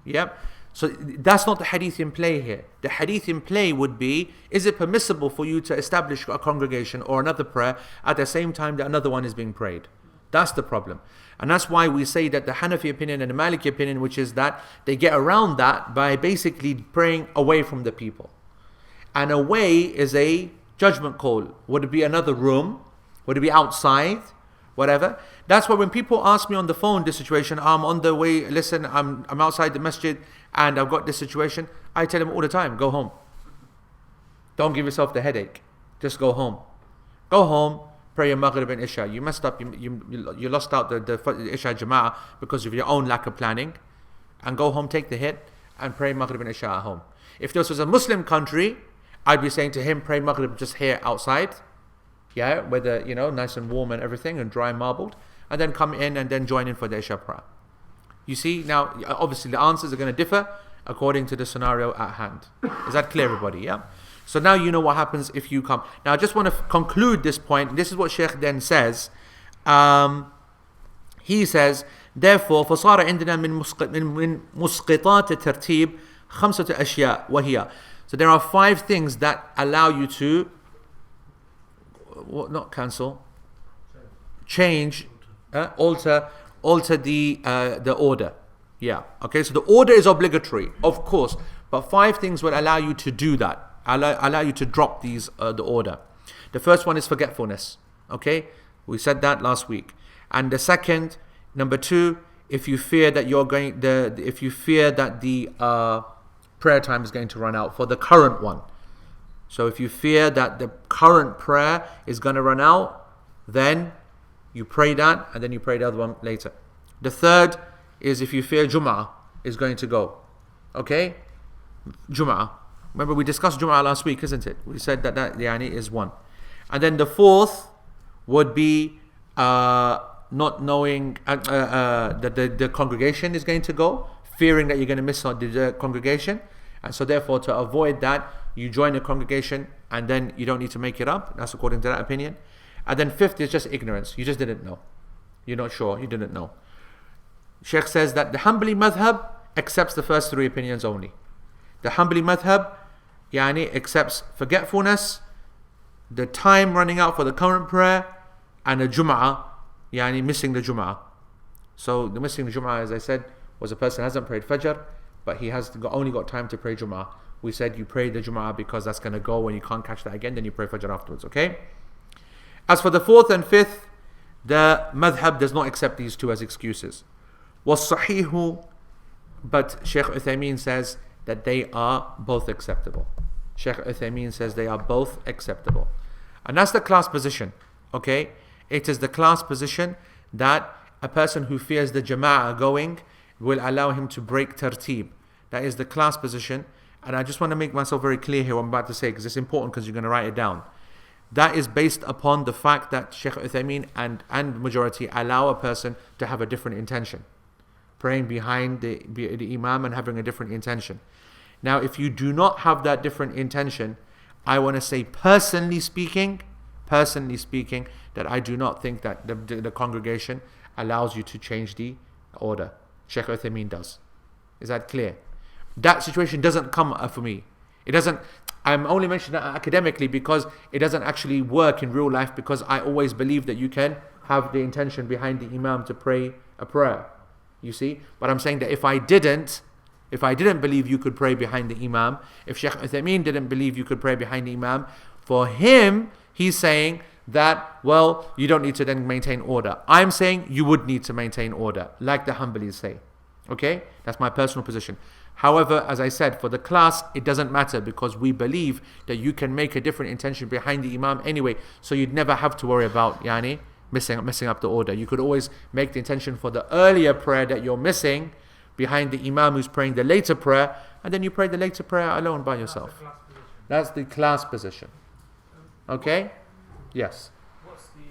Yep. So that's not the hadith in play here. The hadith in play would be, is it permissible for you to establish a congregation or another prayer at the same time that another one is being prayed? That's the problem. And that's why we say that the Hanafi opinion and the Maliki opinion, which is that they get around that by basically praying away from the people. And away is a judgment call. Would it be another room? Would it be outside? Whatever. That's why when people ask me on the phone this situation, I'm on the way, listen, I'm outside the masjid and I've got this situation, I tell them all the time, go home. Don't give yourself the headache. Just go home. Go home, pray your Maghrib and Isha. You messed up, you lost out the Isha Jama'ah because of your own lack of planning. And go home, take the hit, and pray Maghrib and Isha at home. If this was a Muslim country, I'd be saying to him, pray Maghrib just here outside. Yeah, where the, nice and warm and everything and dry and marbled. And then come in and then join in for the Isha prayer. You see, now, obviously the answers are going to differ according to the scenario at hand. Is that clear, everybody? Yeah? So now you know what happens if you come. Now I just want to conclude this point. This is what Shaykh then says. He says, therefore, فصار عندنا من مسقطات الترتيب خمسة أشياء وهي. So there are 5 things that allow you to, not cancel, change, alter the order. Yeah. Okay. So the order is obligatory, of course, but 5 things will allow you to do that. Allow you to drop the order. The first one is forgetfulness. Okay, we said that last week. And the second, number 2, if you fear that the prayer time is going to run out for the current one. So if you fear that the current prayer is going to run out, then you pray that and then you pray the other one later. The third is if you fear Jum'ah is going to go. Okay? Jum'ah. Remember we discussed Jum'ah last week, isn't it? We said that is one. And then the fourth would be not knowing that the congregation is going to go, fearing that you're going to miss the congregation. And so therefore to avoid that, you join the congregation and then you don't need to make it up. That's according to that opinion. And then fifth is just ignorance. You just didn't know. You're not sure. You didn't know. Sheikh says that the Hanbali madhab accepts the first 3 opinions only. The Hanbali madhab accepts forgetfulness, the time running out for the current prayer, and the Jum'ah, missing the Jum'ah. So the missing the Jum'ah, as I said, was a person who hasn't prayed Fajr, but he has only got time to pray Jum'ah. We said you pray the Jum'ah because that's going to go when you can't catch that again, then you pray Fajr afterwards, okay? As for the 4th and 5th, the madhab does not accept these 2 as excuses. وَالصَّحِيحُ, but Shaykh Uthaymeen says that they are both acceptable. Shaykh Uthaymeen says they are both acceptable. And that's the class position, okay? It is the class position that a person who fears the Jama'ah going will allow him to break tartib. That is the class position. And I just want to make myself very clear here what I'm about to say, because it's important, because you're going to write it down. That is based upon the fact that Shaykh Uthaymeen and majority allow a person to have a different intention. Praying behind the Imam and having a different intention. Now, if you do not have that different intention, I want to say personally speaking, that I do not think that the congregation allows you to change the order. Shaykh Uthaymeen does. Is that clear? That situation doesn't come for me. It doesn't. I'm only mentioning that academically because it doesn't actually work in real life, because I always believe that you can have the intention behind the Imam to pray a prayer. You see? But I'm saying that if I didn't believe you could pray behind the Imam, if Shaykh Uthaymeen didn't believe you could pray behind the Imam, for him, he's saying that, well, you don't need to then maintain order. I'm saying you would need to maintain order, like the Hanbalis say. Okay? That's my personal position. However, as I said, for the class, it doesn't matter, because we believe that you can make a different intention behind the Imam anyway, so you'd never have to worry about messing up the order. You could always make the intention for the earlier prayer that you're missing behind the imam who's praying the later prayer, and then you pray the later prayer alone by yourself. That's the class position. Okay? Yes. What's the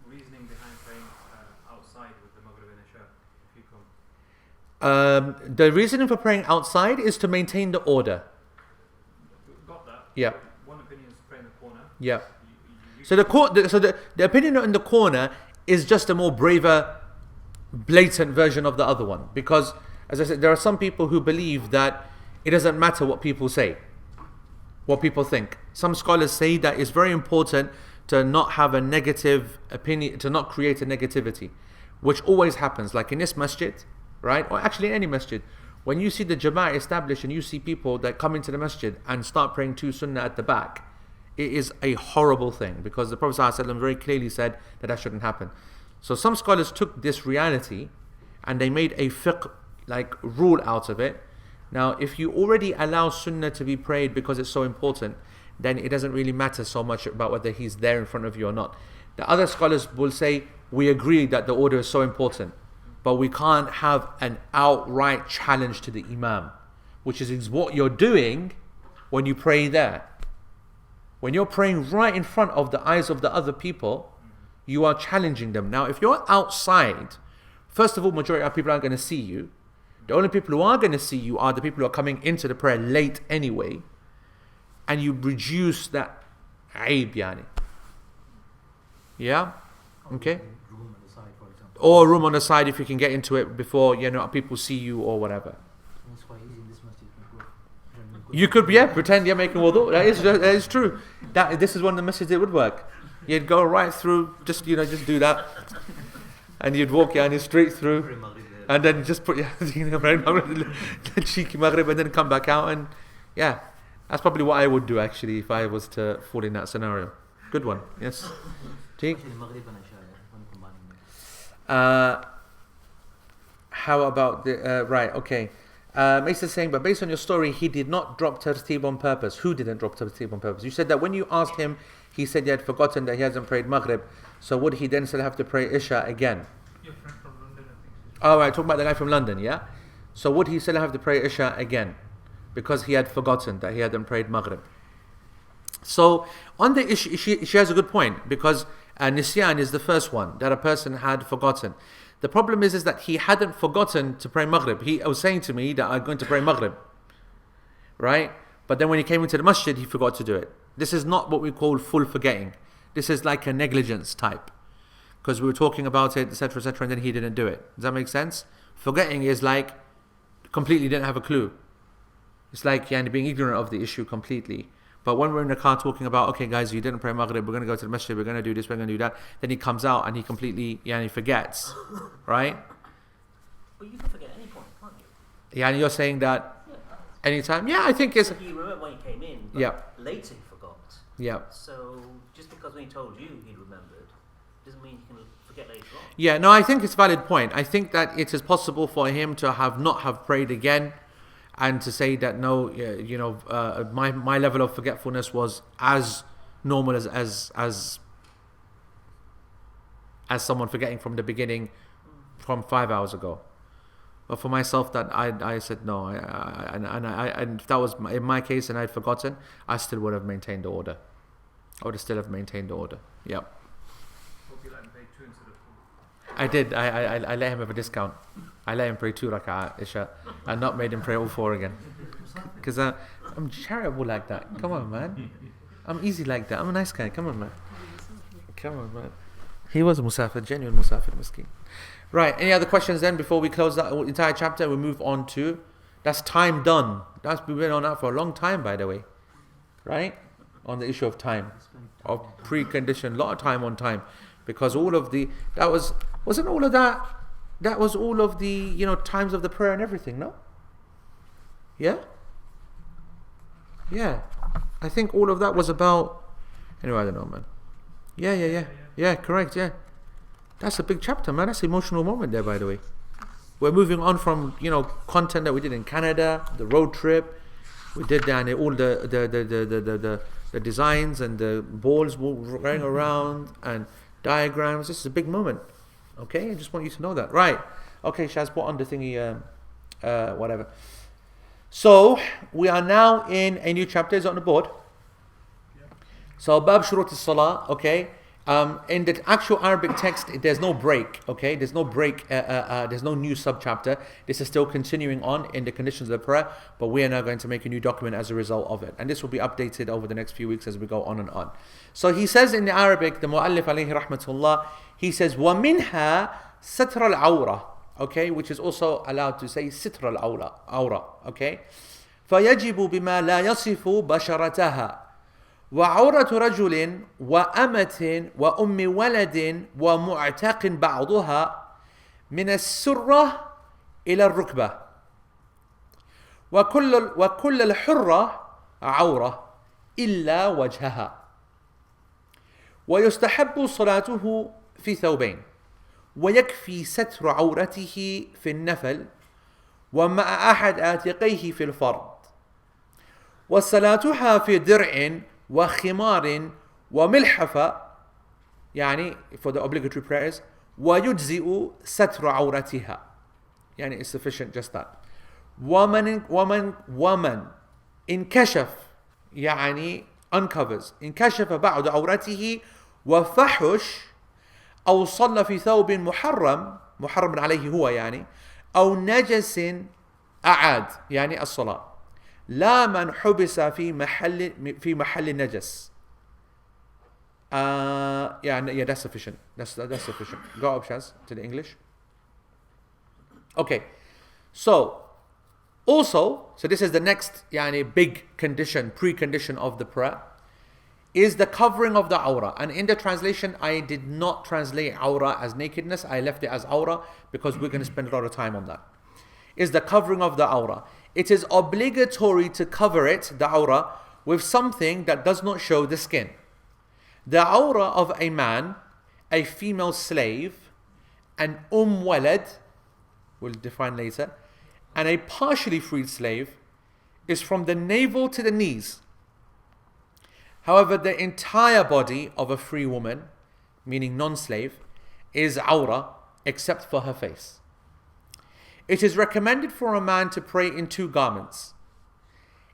reasoning behind praying outside with the Maghrib and Isha if you come? The reasoning for praying outside is to maintain the order. Got that? Yeah. One opinion is pray in the corner. Yeah. So the opinion in the corner is just a more braver, blatant version of the other one. Because, as I said, there are some people who believe that it doesn't matter what people say, what people think. Some scholars say that it's very important to not have a negative opinion, to not create a negativity, which always happens. Like in this masjid, right? Or actually any masjid. When you see the jama'ah established and you see people that come into the masjid and start praying two sunnah at the back, it is a horrible thing, because the Prophet ﷺ very clearly said that shouldn't happen. So some scholars took this reality and they made a fiqh rule out of it. Now, if you already allow sunnah to be prayed because it's so important, then it doesn't really matter so much about whether he's there in front of you or not. The other scholars will say, we agree that the order is so important, but we can't have an outright challenge to the imam, which is what you're doing when you pray there. When you're praying right in front of the eyes of the other people, you are challenging them. Now, if you're outside, first of all, majority of people aren't going to see you. The only people who are going to see you are the people who are coming into the prayer late anyway. And you reduce that aib, yani. Yeah? Okay? Room on the side, for example. Or a room on the side if you can get into it before, people see you or whatever. It's quite easy in this masjid. You could, pretend you're making wudu. That is true. This is one of the masjids it would work. You'd go right through, just do that. And you'd walk straight through. And then just put your cheeky maghrib and then come back out, and yeah, that's probably what I would do actually if I was to fall in that scenario. Good one, yes. Cheek. How about the right? Okay. Mesa saying, but based on your story, he did not drop tartib on purpose. Who didn't drop tartib on purpose? You said that when you asked him, he said he had forgotten that he hasn't prayed maghrib. So would he then still have to pray isha again? Your friend from London, I think. Oh, right, talking about the guy from London, yeah? So would he still have to pray Isha again? Because he had forgotten that he hadn't prayed Maghrib. So, on the issue, she has a good point, because Nisyan is the first one, that a person had forgotten. The problem is that he hadn't forgotten to pray Maghrib. He was saying to me that I'm going to pray Maghrib, right? But then when he came into the masjid, he forgot to do it. This is not what we call full forgetting. This is like a negligence type. Because we were talking about it, etc., and then he didn't do it. Does that make sense? Forgetting is like completely didn't have a clue. It's like being ignorant of the issue completely. But when we're in the car talking about, okay guys, you didn't pray Maghrib, we're going to go to the masjid, we're going to do this, we're going to do that, then he comes out and he completely forgets, right? But you can forget at any point, can't you? Yeah, and you're saying that Yeah. anytime? Yeah, I think it's... You remember when he came in, but Yeah. later he forgot. Yeah. So just because when he told you he remembered, doesn't mean you can forget later on. Yeah, no, I think it's a valid point. I think that it is possible for him to not have prayed again, and to say that no, my level of forgetfulness was as normal as someone forgetting from the beginning, from 5 hours ago. But for myself, that I said no, and if that was in my case and I'd forgotten, I still would have maintained the order. I would still have maintained the order. Yep. Hope you let him pay 2 instead of 4. I did. I let him have a discount. I let him pray 2 rak'ah Isha and not made him pray all 4 again. Because I'm charitable like that. Come on, man. I'm easy like that. I'm a nice guy. Come on, man. Come on, man. He was a musafir, genuine musafir, miskin. Right. Any other questions then before we close that entire chapter? We move on to, that's time done. We've been on that for a long time, by the way. Right? On the issue of time. Of precondition. A lot of time on time. Because all of the, wasn't all of that, that was all of the, times of the prayer and everything, no? Yeah? Yeah. I think all of that was about, anyway, I don't know, man. Yeah, correct, yeah. That's a big chapter, man. That's an emotional moment there, by the way. We're moving on from, content that we did in Canada, the road trip. We did down all the designs and the balls going around, and diagrams. This is a big moment. Okay, I just want you to know that. Right. Okay, Shaz, put on the thingy, whatever. So, we are now in a new chapter. Is it on the board? So, Bab Shurut al-Salah, okay. In the actual Arabic text, there's no break, okay? There's no break, there's no new subchapter. This is still continuing on in the conditions of the prayer, but we are now going to make a new document as a result of it. And this will be updated over the next few weeks as we go on and on. So he says in the Arabic, the Mu'allif alayhi rahmatullah, he says, وَمِنْهَا سَتْرَ الْعَوْرَةِ, okay? Which is also allowed to say سِتْرَ الْعَوْرَةِ, okay? فَيَجِبُ بِمَا لَا يَصِفُ بَشَرَتَهَا وعورة رجل وأمة وأم ولد ومعتق بعضها من السرة إلى الركبة وكل الحرة عورة إلا وجهها ويستحب صلاته في ثوبين ويكفي ستر عورته في النفل ومع أحد آتقيه في الفرض وصلاتها في درع وخمار وملحفة يعني for the obligatory prayers ويجزئ ستر عورتها يعني it's sufficient just that ومن انكشف يعني uncovers انكشف بعد عورته وفحش أو صلى في ثوب محرم عليه هو يعني أو نجس أعاد يعني الصلاة لا من حبس في محل نجس. Yeah, that's sufficient. That's sufficient. Go up, Shaz, to the English. Okay. So this is the next big condition, precondition of the prayer, is the covering of the aura. And in the translation, I did not translate aura as nakedness. I left it as aura because we're going to spend a lot of time on that. Is the covering of the aura. It is obligatory to cover it, the aura, with something that does not show the skin. The aura of a man, a female slave, an walad, we'll define later, and a partially freed slave is from the navel to the knees. However, the entire body of a free woman, meaning non-slave, is aura except for her face. It is recommended for a man to pray in 2 garments.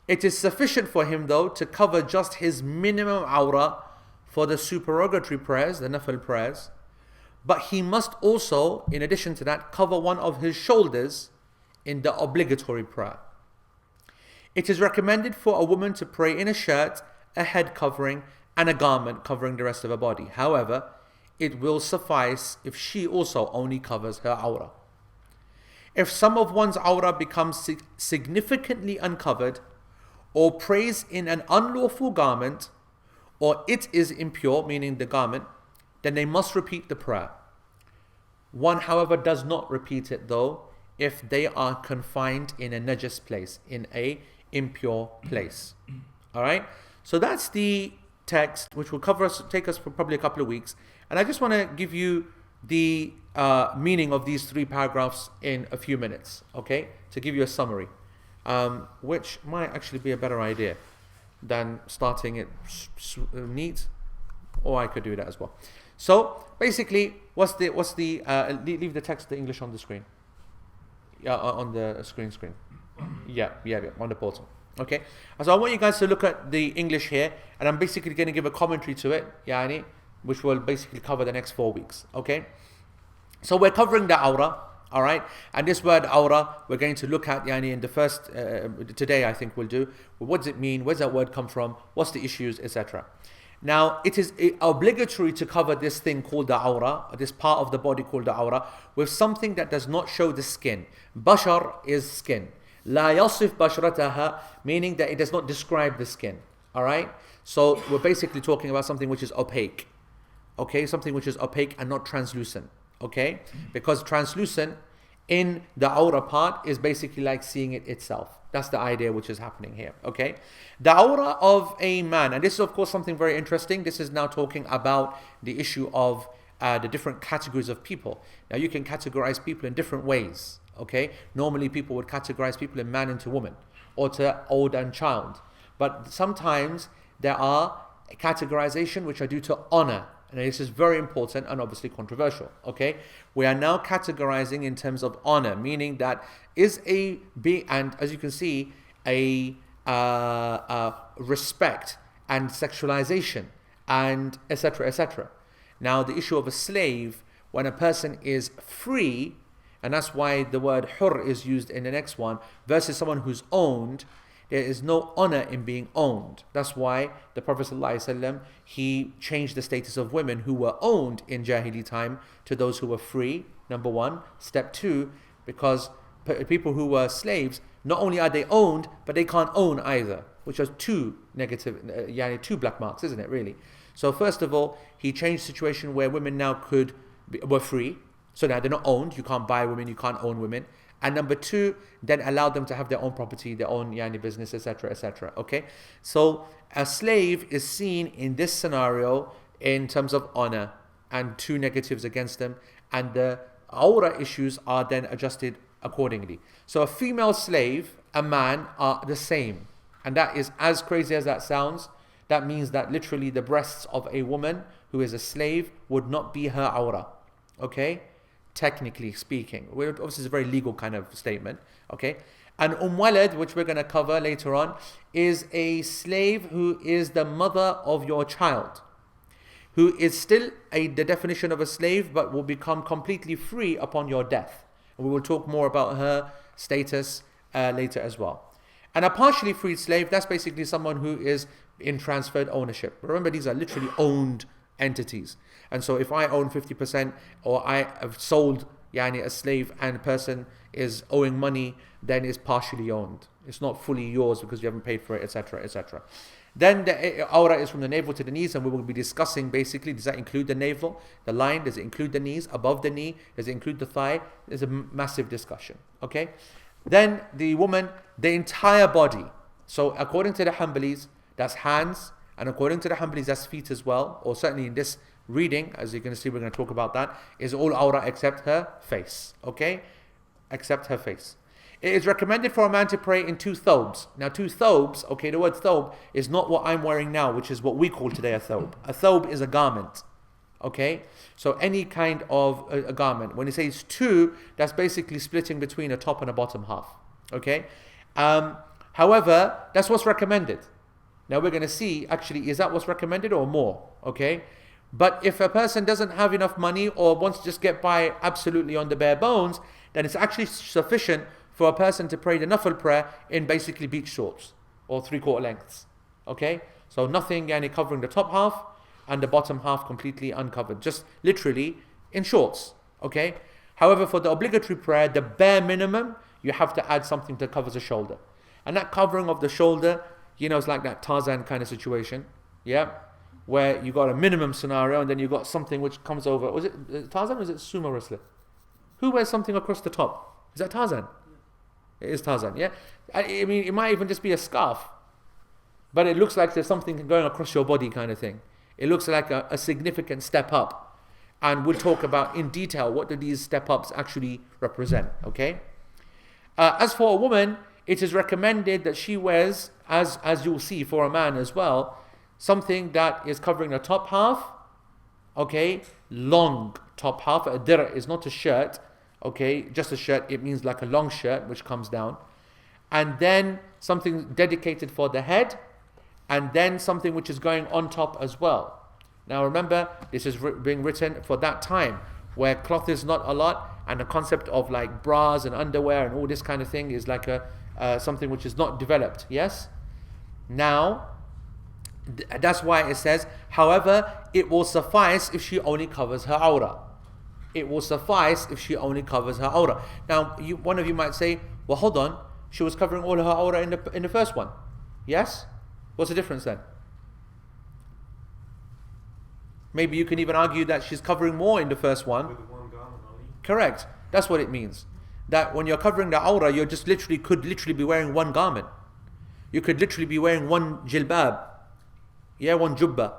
It is sufficient for him though to cover just his minimum aura for the supererogatory prayers, the nafil prayers, but he must also, in addition to that, cover one of his shoulders in the obligatory prayer. It is recommended for a woman to pray in a shirt, a head covering, and a garment covering the rest of her body. However, it will suffice if she also only covers her aura. If some of one's aura becomes significantly uncovered, or prays in an unlawful garment, or it is impure, meaning the garment, then they must repeat the prayer. One, however, does not repeat it though, if they are confined in a najis place, in a impure place. Alright? So that's the text, which will take us for probably a couple of weeks. And I just want to give you the meaning of these 3 paragraphs in a few minutes, okay, to give you a summary, which might actually be a better idea than starting it neat, or I could do that as well. So basically, leave the text, the English on the screen, on the screen, yeah, on the portal. Okay, so I want you guys to look at the English here, and I'm basically going to give a commentary to it, which will basically cover the next 4 weeks. Okay, so we're covering the aura, all right, and this word aura we're going to look at in the first today. I think we'll do. What does it mean? Where's that word come from? What's the issues, etc. Now it is obligatory to cover this thing called the aura, this part of the body called the aura, with something that does not show the skin. Bashar is skin. La yasif bashrataha, meaning that it does not describe the skin. All right, so we're basically talking about something which is opaque. Okay, something which is opaque and not translucent. Okay, because translucent in the aura part is basically like seeing it itself. That's the idea which is happening here. Okay, the aura of a man, and this is of course something very interesting. This is now talking about the issue of the different categories of people. Now you can categorize people in different ways. Okay, normally people would categorize people in man into woman, or to old and child. But sometimes there are categorization which are due to honor And this is very important and obviously controversial. Okay, we are now categorizing in terms of honor, meaning that is a being, and as you can see, a respect and sexualization and etc. etc. Now, the issue of a slave, when a person is free, and that's why the word hur is used in the next one, versus someone who's owned, there is no honor in being owned. That's why the Prophet ﷺ, he changed the status of women who were owned in Jahili time to those who were free, number one. Step two, because people who were slaves, not only are they owned, but they can't own either, which are two negative, two black marks, isn't it, really? So first of all, he changed the situation where women now were free. So now they're not owned. You can't buy women, you can't own women. And number two, then allowed them to have their own property, their own business, etc., etc. Okay? So a slave is seen in this scenario in terms of honor and two negatives against them. And the awra issues are then adjusted accordingly. So a female slave, a man, are the same. And that is, as crazy as that sounds, that means that literally the breasts of a woman who is a slave would not be her awra. Okay? Technically speaking. Obviously it's a very legal kind of statement. Okay? And Walad, which we're going to cover later on, is a slave who is the mother of your child, who is still the definition of a slave, but will become completely free upon your death. And we will talk more about her status later as well. And a partially freed slave, that's basically someone who is in transferred ownership. Remember, these are literally owned entities. And so if I own 50% or I have sold a slave and a person is owing money, then it's partially owned. It's not fully yours because you haven't paid for it, etc., etc. Then the awra is from the navel to the knees, and we will be discussing basically, does that include the navel, the line, does it include the knees, above the knee, does it include the thigh? There's a massive discussion. Okay? Then the woman, the entire body. So according to the Hanbalis, that's hands, and according to the Hanbalis, that's feet as well, or certainly in this reading, as you're going to see, we're going to talk about that, is all awra except her face. Okay? Except her face. It is recommended for a man to pray in two thobes. Now, two thobes, okay, the word thobe is not what I'm wearing now, which is what we call today a thobe. A thobe is a garment. Okay? So any kind of a garment. When it says two, that's basically splitting between a top and a bottom half. Okay? However, that's what's recommended. Now we're going to see, actually, is that what's recommended or more? Okay? But if a person doesn't have enough money or wants to just get by absolutely on the bare bones, then it's actually sufficient for a person to pray the Nafil prayer in basically beach shorts or 3/4 lengths. Okay? So nothing covering the top half and the bottom half completely uncovered. Just literally in shorts. Okay? However, for the obligatory prayer, the bare minimum, you have to add something that covers the shoulder. And that covering of the shoulder, it's like that Tarzan kind of situation. Yeah? Where you got a minimum scenario and then you got something which comes over. Was it Tarzan or is it sumo wrestler? Who wears something across the top? Is that Tarzan? It is Tarzan, yeah? I mean, it might even just be a scarf. But it looks like there's something going across your body kind of thing. It looks like a significant step up. And we'll talk about in detail what do these step ups actually represent, okay? As for a woman, it is recommended that she wears, as you'll see for a man as well, something that is covering the top half, okay? Long top half. A dir is not a shirt, okay? Just a shirt, it means like a long shirt which comes down. And then something dedicated for the head, and then something which is going on top as well. Now remember, this is being written for that time where cloth is not a lot, and the concept of like bras and underwear and all this kind of thing is like something which is not developed. Yes? Now, that's why it says, however, it will suffice if she only covers her awra. It will suffice if she only covers her awra. Now, one of you might say, well, hold on, she was covering all her awra in the first one. Yes? What's the difference then? Maybe you can even argue that she's covering more in the first one. With one garment only. Correct. That's what it means. That when you're covering the awra, you could literally be wearing one garment. You could literally be wearing one jilbab. Yeah, one jubba.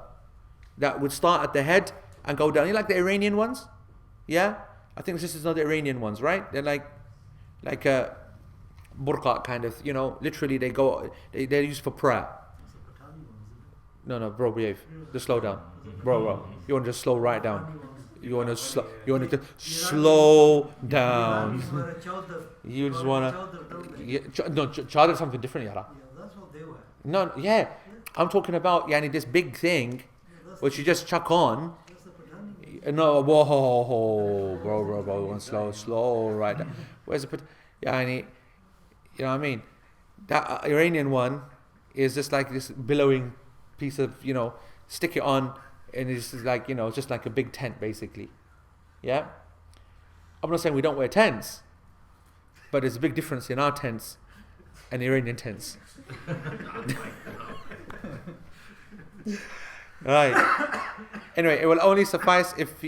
That would start at the head and go down. You like the Iranian ones? Yeah? I think this is not the Iranian ones, right? They're like a burqa kind of, literally they're used for prayer. No, bro, behave. Just slow down. Bro. You want to just slow right down. You want to slow down. You just want to... No, chadar is something different, yara. That's what they were. No, yeah. I'm talking about this big thing which you just chuck on. That's the pretending. No, whoa, bro. One slow, right down. Where's the... Yani, you know what I mean? That Iranian one is just like this billowing piece of, stick it on, and it's like, just like a big tent, basically. Yeah? I'm not saying we don't wear tents, but there's a big difference in our tents and Iranian tents. Right. Anyway, it will only suffice if,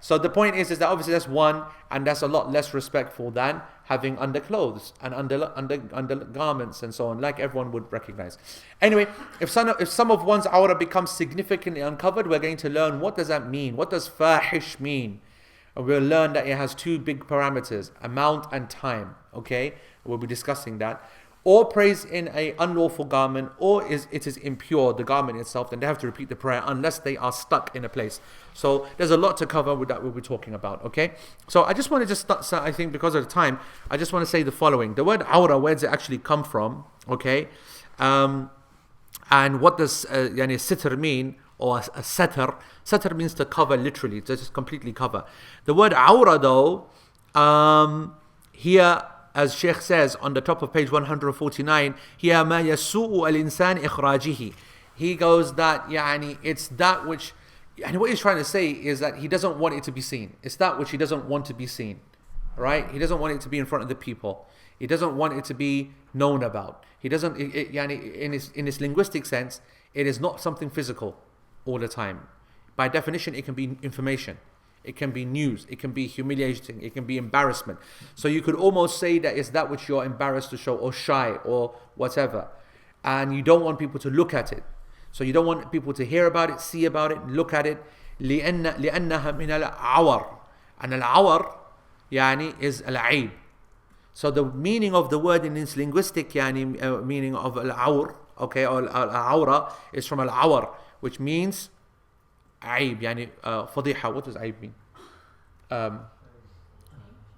So the point is that obviously that's one, and that's a lot less respectful than having underclothes and undergarments and so on, like everyone would recognize. Anyway, if some of one's aura becomes significantly uncovered, we're going to learn what does that mean. What does fahish mean? And we'll learn that it has two big parameters, amount and time. Okay, we'll be discussing that. Or praise in an unlawful garment, or it is impure, the garment itself, then they have to repeat the prayer unless they are stuck in a place. So there's a lot to cover with that we'll be talking about, okay? So I just want to just start, so I think because of the time, I just want to say the following. The word awra, where does it actually come from, okay? And what does sitr mean, or a satr? Satr means to cover literally, to just completely cover. The word awra though, here, as Sheikh says on the top of page 149, here ما يسوء الإنسان إخراجه. He goes that it's that which, and what he's trying to say is that he doesn't want it to be seen. It's that which he doesn't want to be seen, right? He doesn't want it to be in front of the people. He doesn't want it to be known about. He doesn't. In its linguistic sense, it is not something physical all the time. By definition, it can be information. It can be news, it can be humiliating, it can be embarrassment. So you could almost say that it's that which you're embarrassed to show, or shy, or whatever. And you don't want people to look at it. So you don't want people to hear about it, see about it, look at it. لأنها من العور. And al-awar is al-aib. So the meaning of the word in its linguistic meaning of al-awr, okay, or al-awra, is from al-awar, which means عيب فضيحة. What does عيب mean?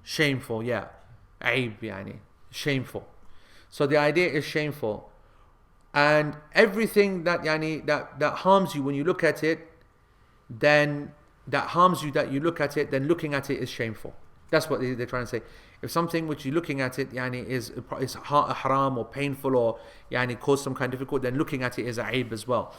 Shameful, عيب shameful. So the idea is shameful, and everything that that harms you when you look at it, then then looking at it is shameful. That's what they're trying to say. If something which you're looking at it is haram or painful or cause some kind of difficulty, then looking at it is عيب as well.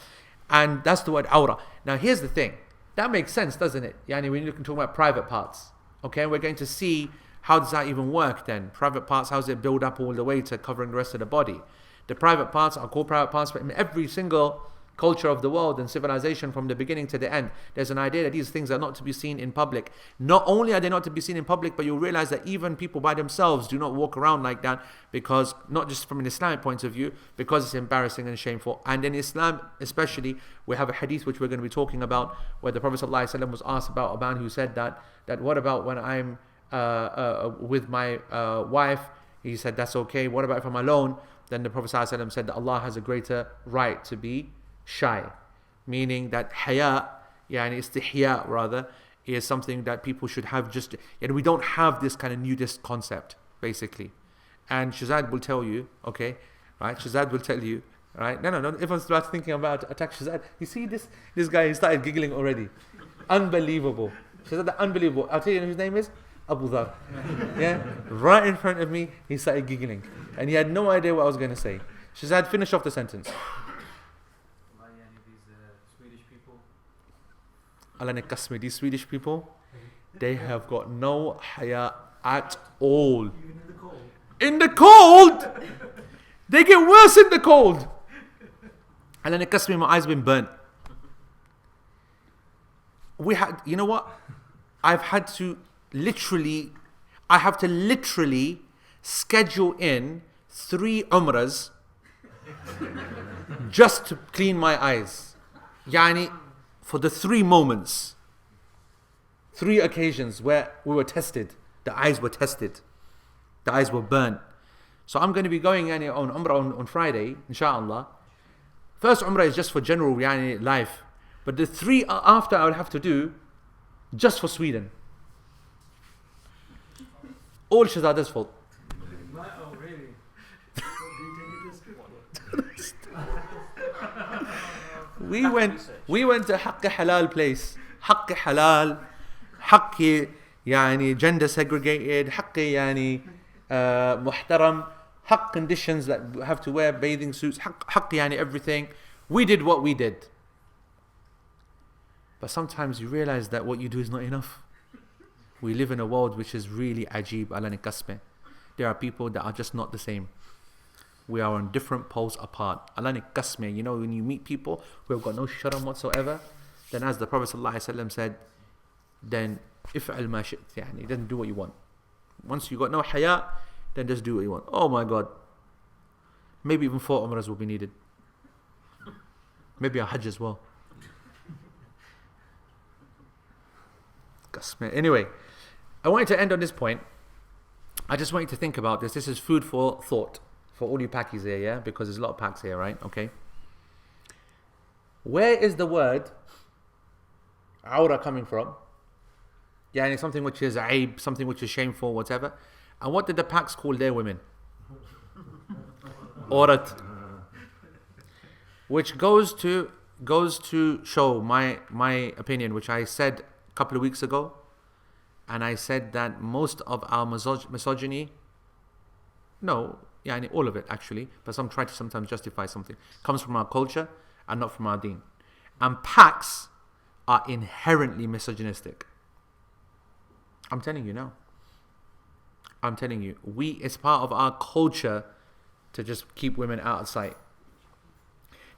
And that's the word awra. Now here's the thing. That makes sense, doesn't it? When you can talk about private parts. Okay, we're going to see how does that even work then. Private parts, how does it build up all the way to covering the rest of the body? The private parts are called private parts, but in every single culture of the world and civilization from the beginning to the end, there's an idea that these things are not to be seen in public. Not only are they not to be seen in public, but you'll realize that even people by themselves do not walk around like that, because not just from an Islamic point of view, because it's embarrassing and shameful. And in Islam especially, we have a hadith which we're going to be talking about, where the Prophet ﷺ was asked about a man who said that what about when I'm with my wife? He said that's okay. What about if I'm alone? Then the Prophet ﷺ said that Allah has a greater right to be shy, meaning that haya, istihya rather, is something that people should have. Just we don't have this kind of nudist concept, basically. And Shazad will tell you, okay, right? Shazad will tell you, right? No. Everyone starts thinking about attack Shazad. You see this guy, he started giggling already. Unbelievable. Shazad, unbelievable. I'll tell you his name is Abu Dhar. Yeah, right in front of me, he started giggling, and he had no idea what I was going to say. Shazad, finish off the sentence. These Swedish people, they have got no haya at all. Even in the cold. In the cold? They get worse in the cold. Alana Kasmi, my eyes been burnt. You know what? I have to literally schedule in 3 umrahs just to clean my eyes. For the 3 moments, 3 occasions where we were tested, the eyes were tested, the eyes were burnt. So I'm going to be going on Umrah on Friday, inshallah. First Umrah is just for general yani, life. But the 3 after I would have to do just for Sweden. All Shahzada's fault. Oh, really? We went to Haqqi Halal place. Haqqi Halal, Haqqi yani gender segregated, Haqqi yani muhtaram, Haqq conditions that have to wear bathing suits, Haqq yani everything. We did what we did. But sometimes you realize that what you do is not enough. We live in a world which is really ajib, ala nikasme. There are people that are just not the same. We are on different poles apart. Allah nikasme, you know, when you meet people who have got no sharam whatsoever, then as the Prophet ﷺ said, then if'al ma shi't, yani, then do what you want. Once you got no haya, then just do what you want. Oh my God. Maybe even 4 umrahs will be needed. Maybe a hajj as well. Anyway, I wanted to end on this point. I just want you to think about this. This is food for thought for all you Pakis here, yeah? Because there's a lot of Paks here, right? Okay. Where is the word awra coming from? Yeah, something which is aib, something which is shameful, whatever. And what did the Paks call their women? Aurat. Which goes to show my opinion, which I said a couple of weeks ago. And I said that most of our misogyny, no, yani all of it actually, but some try to sometimes justify something, comes from our culture and not from our deen. And Paks are inherently misogynistic. I'm telling you now. I'm telling you. It's part of our culture to just keep women out of sight.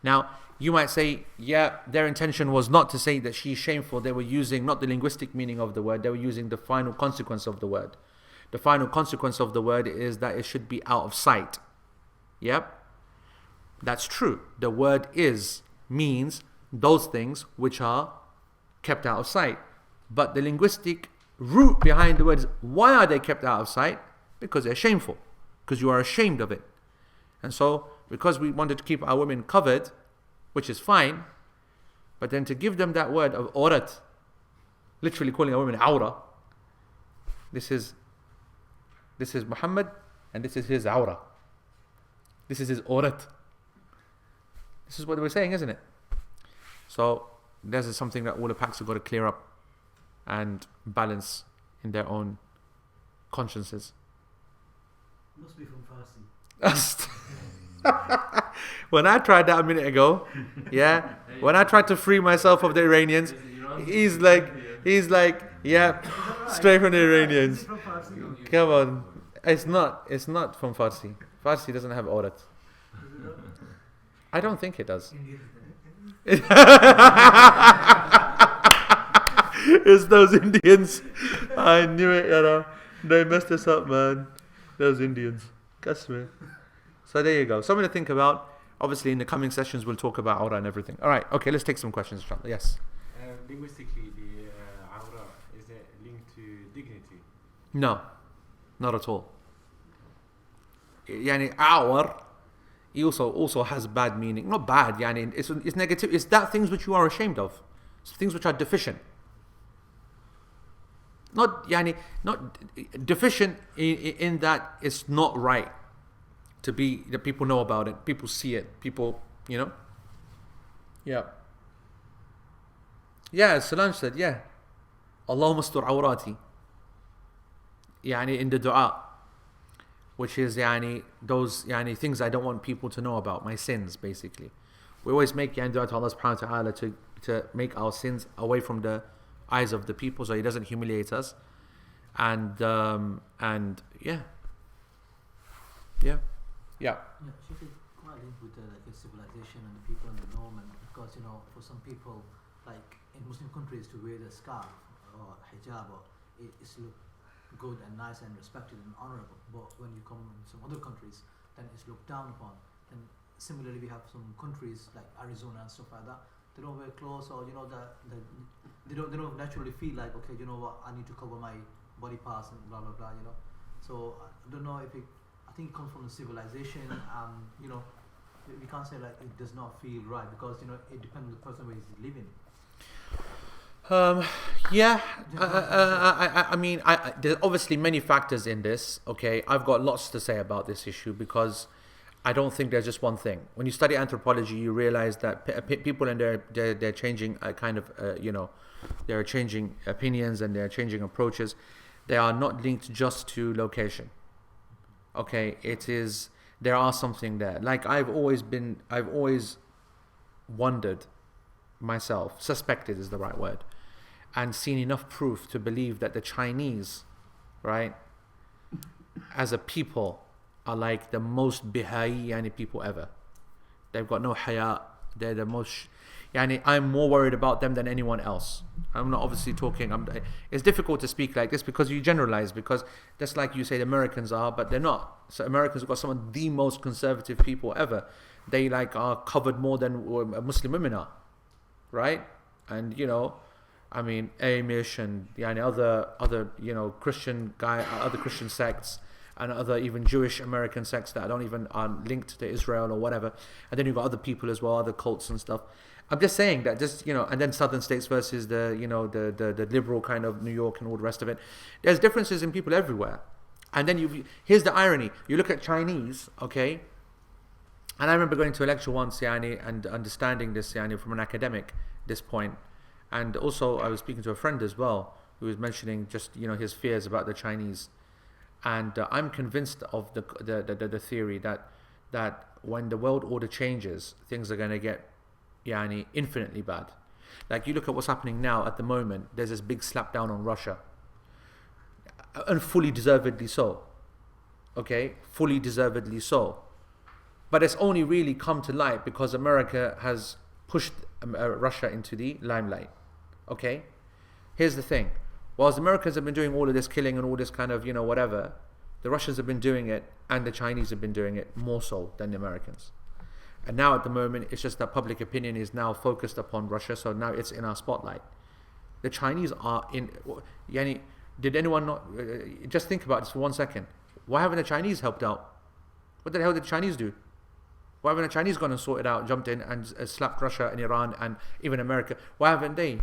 Now, you might say, yeah, their intention was not to say that she's shameful. They were using not the linguistic meaning of the word, they were using the final consequence of the word. The final consequence of the word is that it should be out of sight. Yep. That's true. The word is means those things which are kept out of sight. But the linguistic root behind the word is, why are they kept out of sight? Because they're shameful. Because you are ashamed of it. And so, because we wanted to keep our women covered, which is fine, but then to give them that word of aurat, literally calling a woman awra, this is Muhammad and this is his awra. This is his aurat. This is what we're saying, isn't it? So this is something that all the Paks have got to clear up and balance in their own consciences. Must be from Farsi. When I tried that a minute ago, yeah, when I tried to free myself of the Iranians, he's like, yeah, straight from the Iranians. Come on, it's not from Farsi. Farsi doesn't have aurat. I don't think it does. It's those Indians. I knew it, you know. They messed us up, man. Those Indians. Kasme. So there you go. Something to think about. Obviously, in the coming sessions, we'll talk about aura and everything. All right. Okay, let's take some questions. Yes. Linguistically, the aura, is it linked to dignity? No, not at all. Yani awar, he also has bad meaning. Not bad. Yani it's negative. It's that things which you are ashamed of. It's things which are deficient. Not deficient in that it's not right to be, that people know about it, people see it, people, you know. Yeah. Yeah, Solange said, yeah. Allahumma astur awrati. Yani in the dua, which is those things I don't want people to know about, my sins basically. We always make dua to Allah subhanahu wa ta'ala to make our sins away from the eyes of the people, so He doesn't humiliate us. And yeah. Yeah, she is quite linked with like a civilization and the people and the norm, and because for some people, like in Muslim countries, to wear the scarf or hijab, it's look good and nice and respected and honorable. But when you come in some other countries, then it's looked down upon. And similarly, we have some countries like Arizona and stuff like that. They don't wear clothes, or they don't naturally feel like, okay, you know what, I need to cover my body parts and blah blah blah. So I don't know if I think it comes from the civilization, we can't say like it does not feel right because it depends on the person where he's living. Yeah, I mean, there's obviously many factors in this. Okay, I've got lots to say about this issue because I don't think there's just one thing. When you study anthropology, you realize that people and they're changing kind of they're changing opinions and they're changing approaches. They are not linked just to location. Okay, there are something there. Like I've always wondered myself, suspected is the right word, and seen enough proof to believe that the Chinese, right, as a people, are like the most bihai people ever. They've got no haya. They're the most. I'm more worried about them than anyone else. I'm not obviously talking. It's difficult to speak like this because you generalize. Because just like you say, the Americans are, but they're not. So Americans have got some of the most conservative people ever. They are covered more than Muslim women are, right? And I mean, Amish and other Christian other Christian sects. And other even Jewish American sects that don't even are linked to Israel or whatever, and then you've got other people as well, other cults and stuff. I'm just saying that and then Southern states versus the liberal kind of New York and all the rest of it. There's differences in people everywhere, and then here's the irony: you look at Chinese, okay, and I remember going to a lecture once, and understanding this, from an academic this point, and also I was speaking to a friend as well who was mentioning just his fears about the Chinese. And I'm convinced of the theory that when the world order changes, things are going to get infinitely bad. Like you look at what's happening now at the moment, there's this big slap down on Russia. And fully deservedly so. Okay? Fully deservedly so. But it's only really come to light because America has pushed Russia into the limelight. Okay? Here's the thing. Whilst the Americans have been doing all of this killing and all this kind of, whatever, the Russians have been doing it and the Chinese have been doing it more so than the Americans. And now at the moment, it's just that public opinion is now focused upon Russia, so now it's in our spotlight. The Chinese are in... did anyone not... just think about this for 1 second. Why haven't the Chinese helped out? What the hell did the Chinese do? Why haven't the Chinese gone and sorted out, jumped in and slapped Russia and Iran and even America? Why haven't they?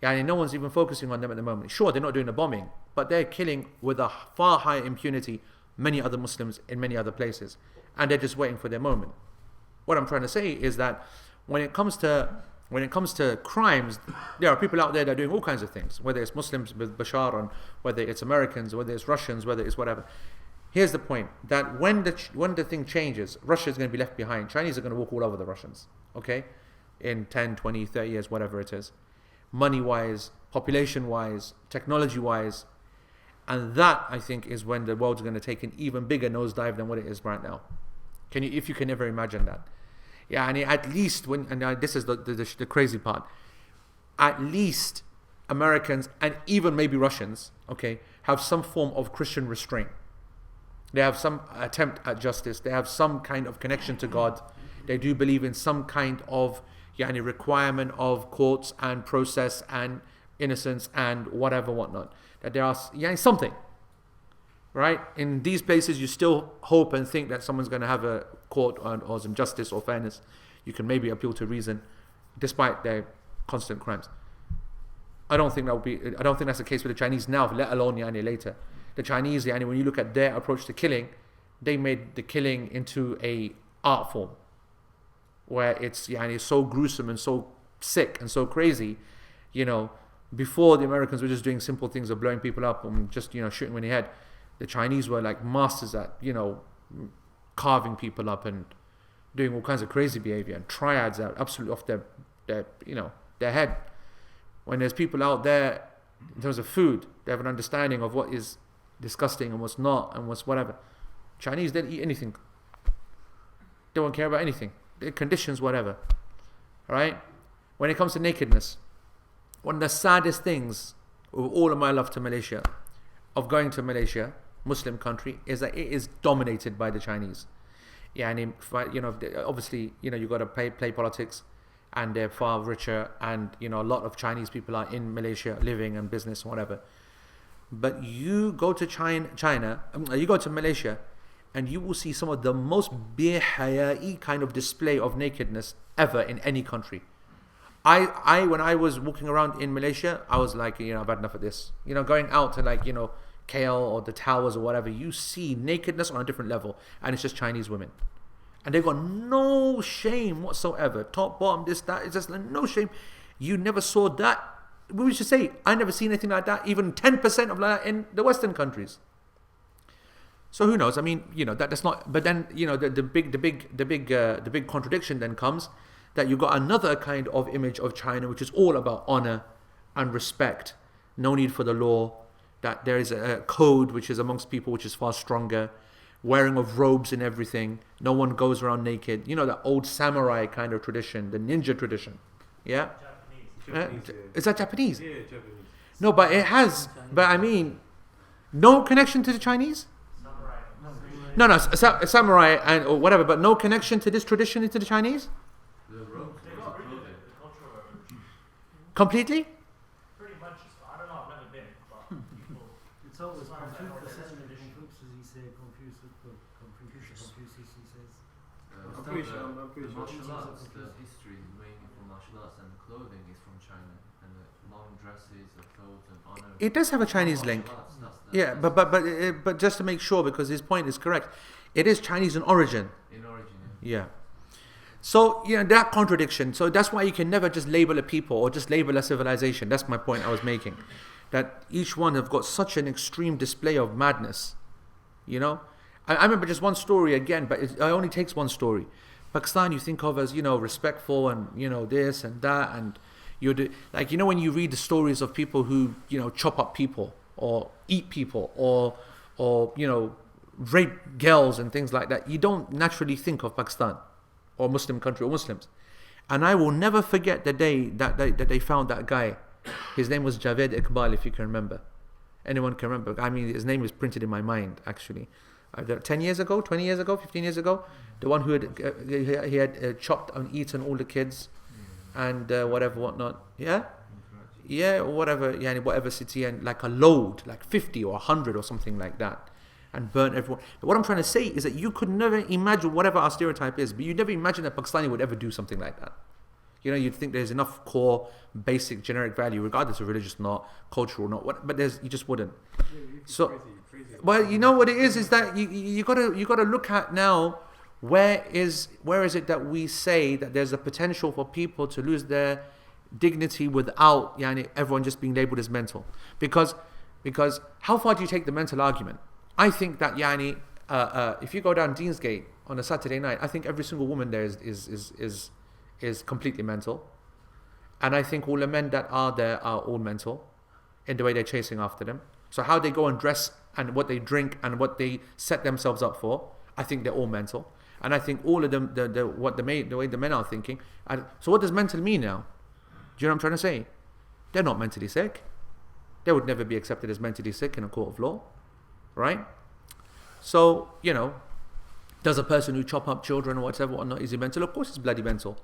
No one's even focusing on them at the moment. Sure, they're not doing the bombing, but they're killing with a far higher impunity many other Muslims in many other places. And they're just waiting for their moment. What I'm trying to say is that when it comes to crimes, there are people out there that are doing all kinds of things, whether it's Muslims with Bashar, or whether it's Americans, whether it's Russians, whether it's whatever. Here's the point, that when the thing changes, Russia is going to be left behind. Chinese are going to walk all over the Russians, okay? In 10, 20, 30 years, whatever it is. Money-wise, population-wise, technology-wise. And that, I think, is when the world's going to take an even bigger nosedive than what it is right now. If you can ever imagine that. At least this is the crazy part. At least Americans and even maybe Russians, okay, have some form of Christian restraint. They have some attempt at justice. They have some kind of connection to God. They do believe in some kind of requirement of courts and process and innocence and whatnot. That there are something, right? In these places, you still hope and think that someone's going to have a court or some justice or fairness. You can maybe appeal to reason, despite their constant crimes. I don't think that's the case with the Chinese now, let alone later. The Chinese, when you look at their approach to killing, they made the killing into a art form, where it's so gruesome and so sick and so crazy. Before the Americans were just doing simple things of blowing people up and just shooting in the head. The Chinese were like masters at carving people up and doing all kinds of crazy behavior, and triads out absolutely off their head. When there's people out there in terms of food, they have an understanding of what is disgusting and what's not and what's whatever. Chinese, they don't eat anything. They don't care about anything. Their conditions, whatever. Right? When it comes to nakedness, one of the saddest things, with all of my love to Malaysia, of going to Malaysia, Muslim country, is that it is dominated by the Chinese. Obviously, you've got to play politics, and they're far richer, and a lot of Chinese people are in Malaysia living and business and whatever. But you go to China, you go to Malaysia, and you will see some of the most bihayai kind of display of nakedness ever in any country. I when I was walking around in Malaysia, I was like, I've had enough of this. Going out to KL or the towers or whatever, you see nakedness on a different level, and it's just Chinese women. And they've got no shame whatsoever. Top, bottom, this, that, it's just no shame. You never saw that. We should say, I never seen anything like that, even 10% of that in the Western countries. So who knows? I mean, that's not. But then, the big contradiction then comes that you got another kind of image of China, which is all about honor and respect. No need for the law. That there is a code which is amongst people which is far stronger. Wearing of robes and everything. No one goes around naked. That old samurai kind of tradition, the ninja tradition. Yeah. Japanese, Is that Japanese? yeah, Japanese. No, but it has. But I mean, no connection to the Chinese. No, samurai and or whatever, but no connection to this tradition into the Chinese. The robes, They got rid of it, the cultural revolution. Completely. Pretty much. I don't know. I've never been, but people. It's always It's not like Confucius, all isn't it? this tradition. Confucius, he says, Confucius, he says. I'm pretty sure. I'm the pretty sure. martial arts, the history is mainly from martial arts, and the clothing is from China, and the long dresses, the clothes, and honor. It does have a Chinese link. Yeah, but just to make sure, because his point is correct, it is Chinese in origin. In origin, Yeah. So that contradiction. So that's why you can never just label a people or just label a civilization. That's my point I was making. That each one have got such an extreme display of madness. I remember just one story again, but it only takes one story. Pakistan you think of as respectful and this and that, and when you read the stories of people who chop up people or eat people or rape girls and things like that, you don't naturally think of Pakistan or Muslim country or Muslims. And I will never forget the day that they found that guy. His name was Javed Iqbal, if you can remember. Anyone can remember. I mean, his name is printed in my mind, actually. 10 years ago, 20 years ago, 15 years ago, the one who had chopped and eaten all the kids and whatnot. Yeah, whatever city, and like a load, like 50 or 100 or something like that, and burnt everyone. But what I'm trying to say is that you could never imagine, whatever our stereotype is, but you'd never imagine that Pakistani would ever do something like that. You'd think there's enough core, basic, generic value, regardless of religious or not, cultural or not, but you just wouldn't. So, well, you know what it is that you gotta look at now. Where is it that we say that there's a potential for people to lose their dignity without everyone just being labelled as mental? Because how far do you take the mental argument? I think that if you go down Deansgate on a Saturday night, I think every single woman there is completely mental, and I think all the men that are there are all mental in the way they're chasing after them. So how they go and dress and what they drink and what they set themselves up for, I think they're all mental. And I think all of them, the way the men are thinking. So what does mental mean now? Do you know what I'm trying to say? They're not mentally sick. They would never be accepted as mentally sick in a court of law, right? So does a person who chop up children or whatnot, is he mental? Of course he's bloody mental.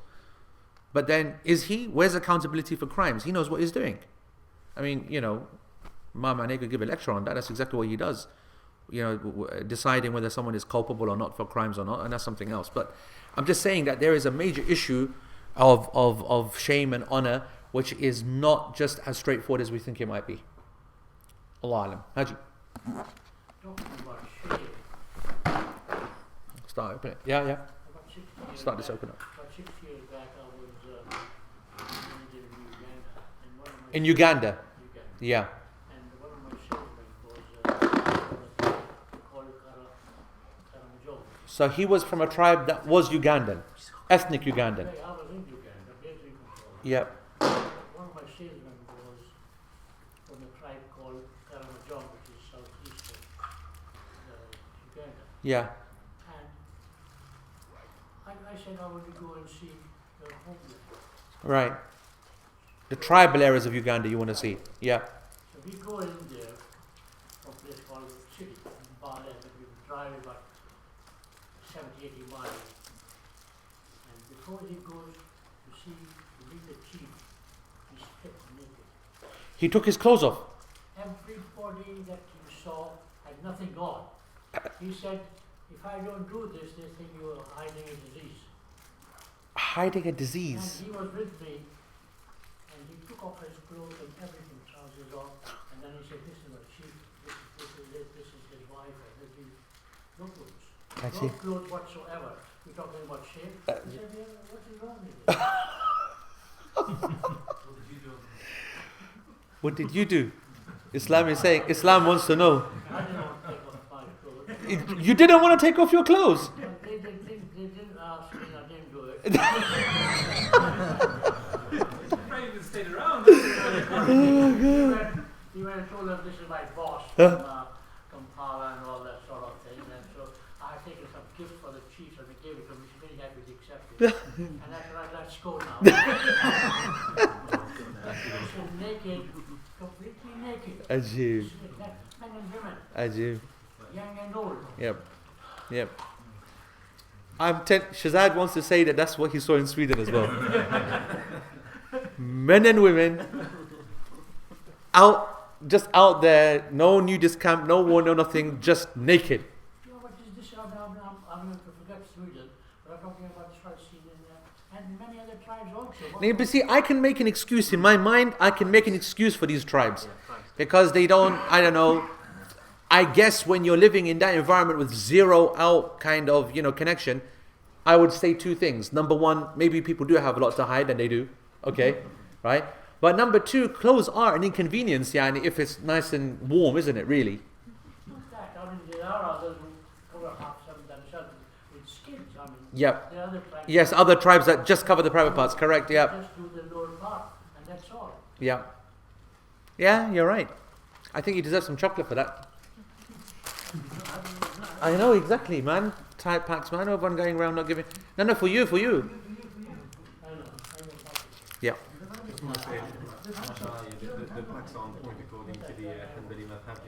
But then is he? Where's accountability for crimes? He knows what he's doing. I mean, Mama could give a lecture on that. That's exactly what he does. Deciding whether someone is culpable or not for crimes or not, and that's something else. But I'm just saying that there is a major issue of shame and honor, which is not just as straightforward as we think it might be. Allah Alam. Haji. Talking about shame. Start open it. Yeah. About 6 years Start this back- open up. About 6 years back, I was in Uganda, and one of my In Uganda. Uganda, Yeah. and one of my salesmen was called Karamajong. So he was from a tribe that was Ugandan, ethnic Ugandan. Hey, I was in Uganda, basically control. Yep. One of my salesmen was from a tribe called Karamajong, which is southeast of Uganda. Yeah. And I said I want to go and see the homeland. Right. The tribal areas of Uganda you want to see. Yeah. So we go in there, from a place called City, Bale, and we drive about 70, 80 miles. And before he goes to meet the chief, he stripped naked. He took his clothes off. Everybody that he saw had nothing on. He said, if I don't do this, they think you are hiding a disease. Hiding a And disease. he was with me, and he took off his clothes and everything, trousers off, and then he said, this is what she, this is his wife, and this is no clothes. I No see. clothes whatsoever. We're talking about shape. He said, yeah, what is wrong with you? What did you do? Islam is saying, Islam wants to know. I didn't want to take off my clothes. You didn't want to take off your clothes. They didn't ask me, I didn't do it. Probably even stayed around. He went and told them this is my boss Huh? from Kampala and all that sort of thing. And so I had taken some gift for the chief and they gave it to me. She's very happy to accept it. And I said, right, let's go now. So naked, completely naked. Ajib. Men and women, Ajib. young and old. Yep. Yep. Shazad wants to say that that's what he saw in Sweden as well. Men and women just out there, no nudist camp, no war, no nothing, just naked. You know what is this? I'm going to forget Sweden, but I'm talking about this tribes seen in and many other tribes also. Now, but see, I can make an excuse in my mind. I can make an excuse for these tribes because they don't. I don't know. I guess when you're living in that environment with zero out kind of connection, I would say two things. Number one, maybe people do have a lot to hide, and they do. Okay, right. But number two, clothes are an inconvenience, yani, if it's nice and warm, isn't it? Really. Not that. I mean, there are others who cover half some themselves with skins. I mean, Yep. there are other tribes. Yes, other tribes that just cover the private parts. Correct. Yep. Just do the lower part, and that's all. Yeah. Yeah, you're right. I think you deserve some chocolate for that. I know exactly, man. Tight packs, man. Everyone going around not giving. No, for you. I know. Yeah. just want to say, mashallah, the packs aren't point according to the Hanbali madhab,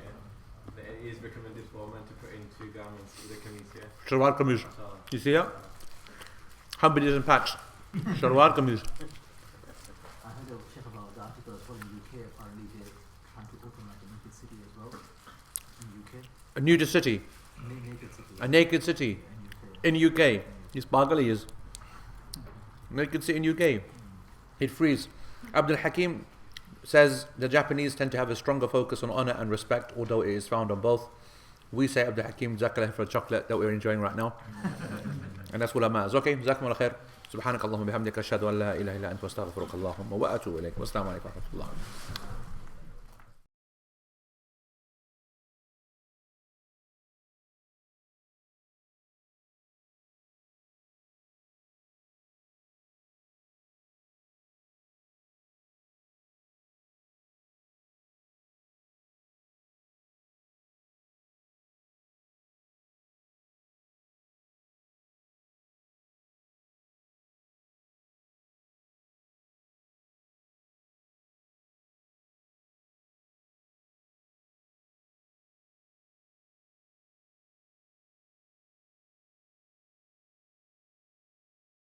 that it is recommended for men to put in 2 garments with a kameez, Shalwar kameez. Mashallah. You see that? Hanbalis and patch. Shalwar kameez. I heard a check about the article as well in UK. Apparently, they're trying to open like a naked city as well in UK. A nudist city. Naked city. A naked city. In UK. In UK. It's Bagali is. Naked city in UK. He'd freeze. Abdul Hakim says the Japanese tend to have a stronger focus on honor and respect, although it is found on both. We say Abdul Hakim, Jazakallah for a chocolate that we're enjoying right now. And that's what matters. Okay, Jazakumullah khair. سبحانك اللهم وبحمدك أشهد أن لا إله إلا أنت وأستغفرك اللهم وأتوب إليك والسلام عليكم ورحمة الله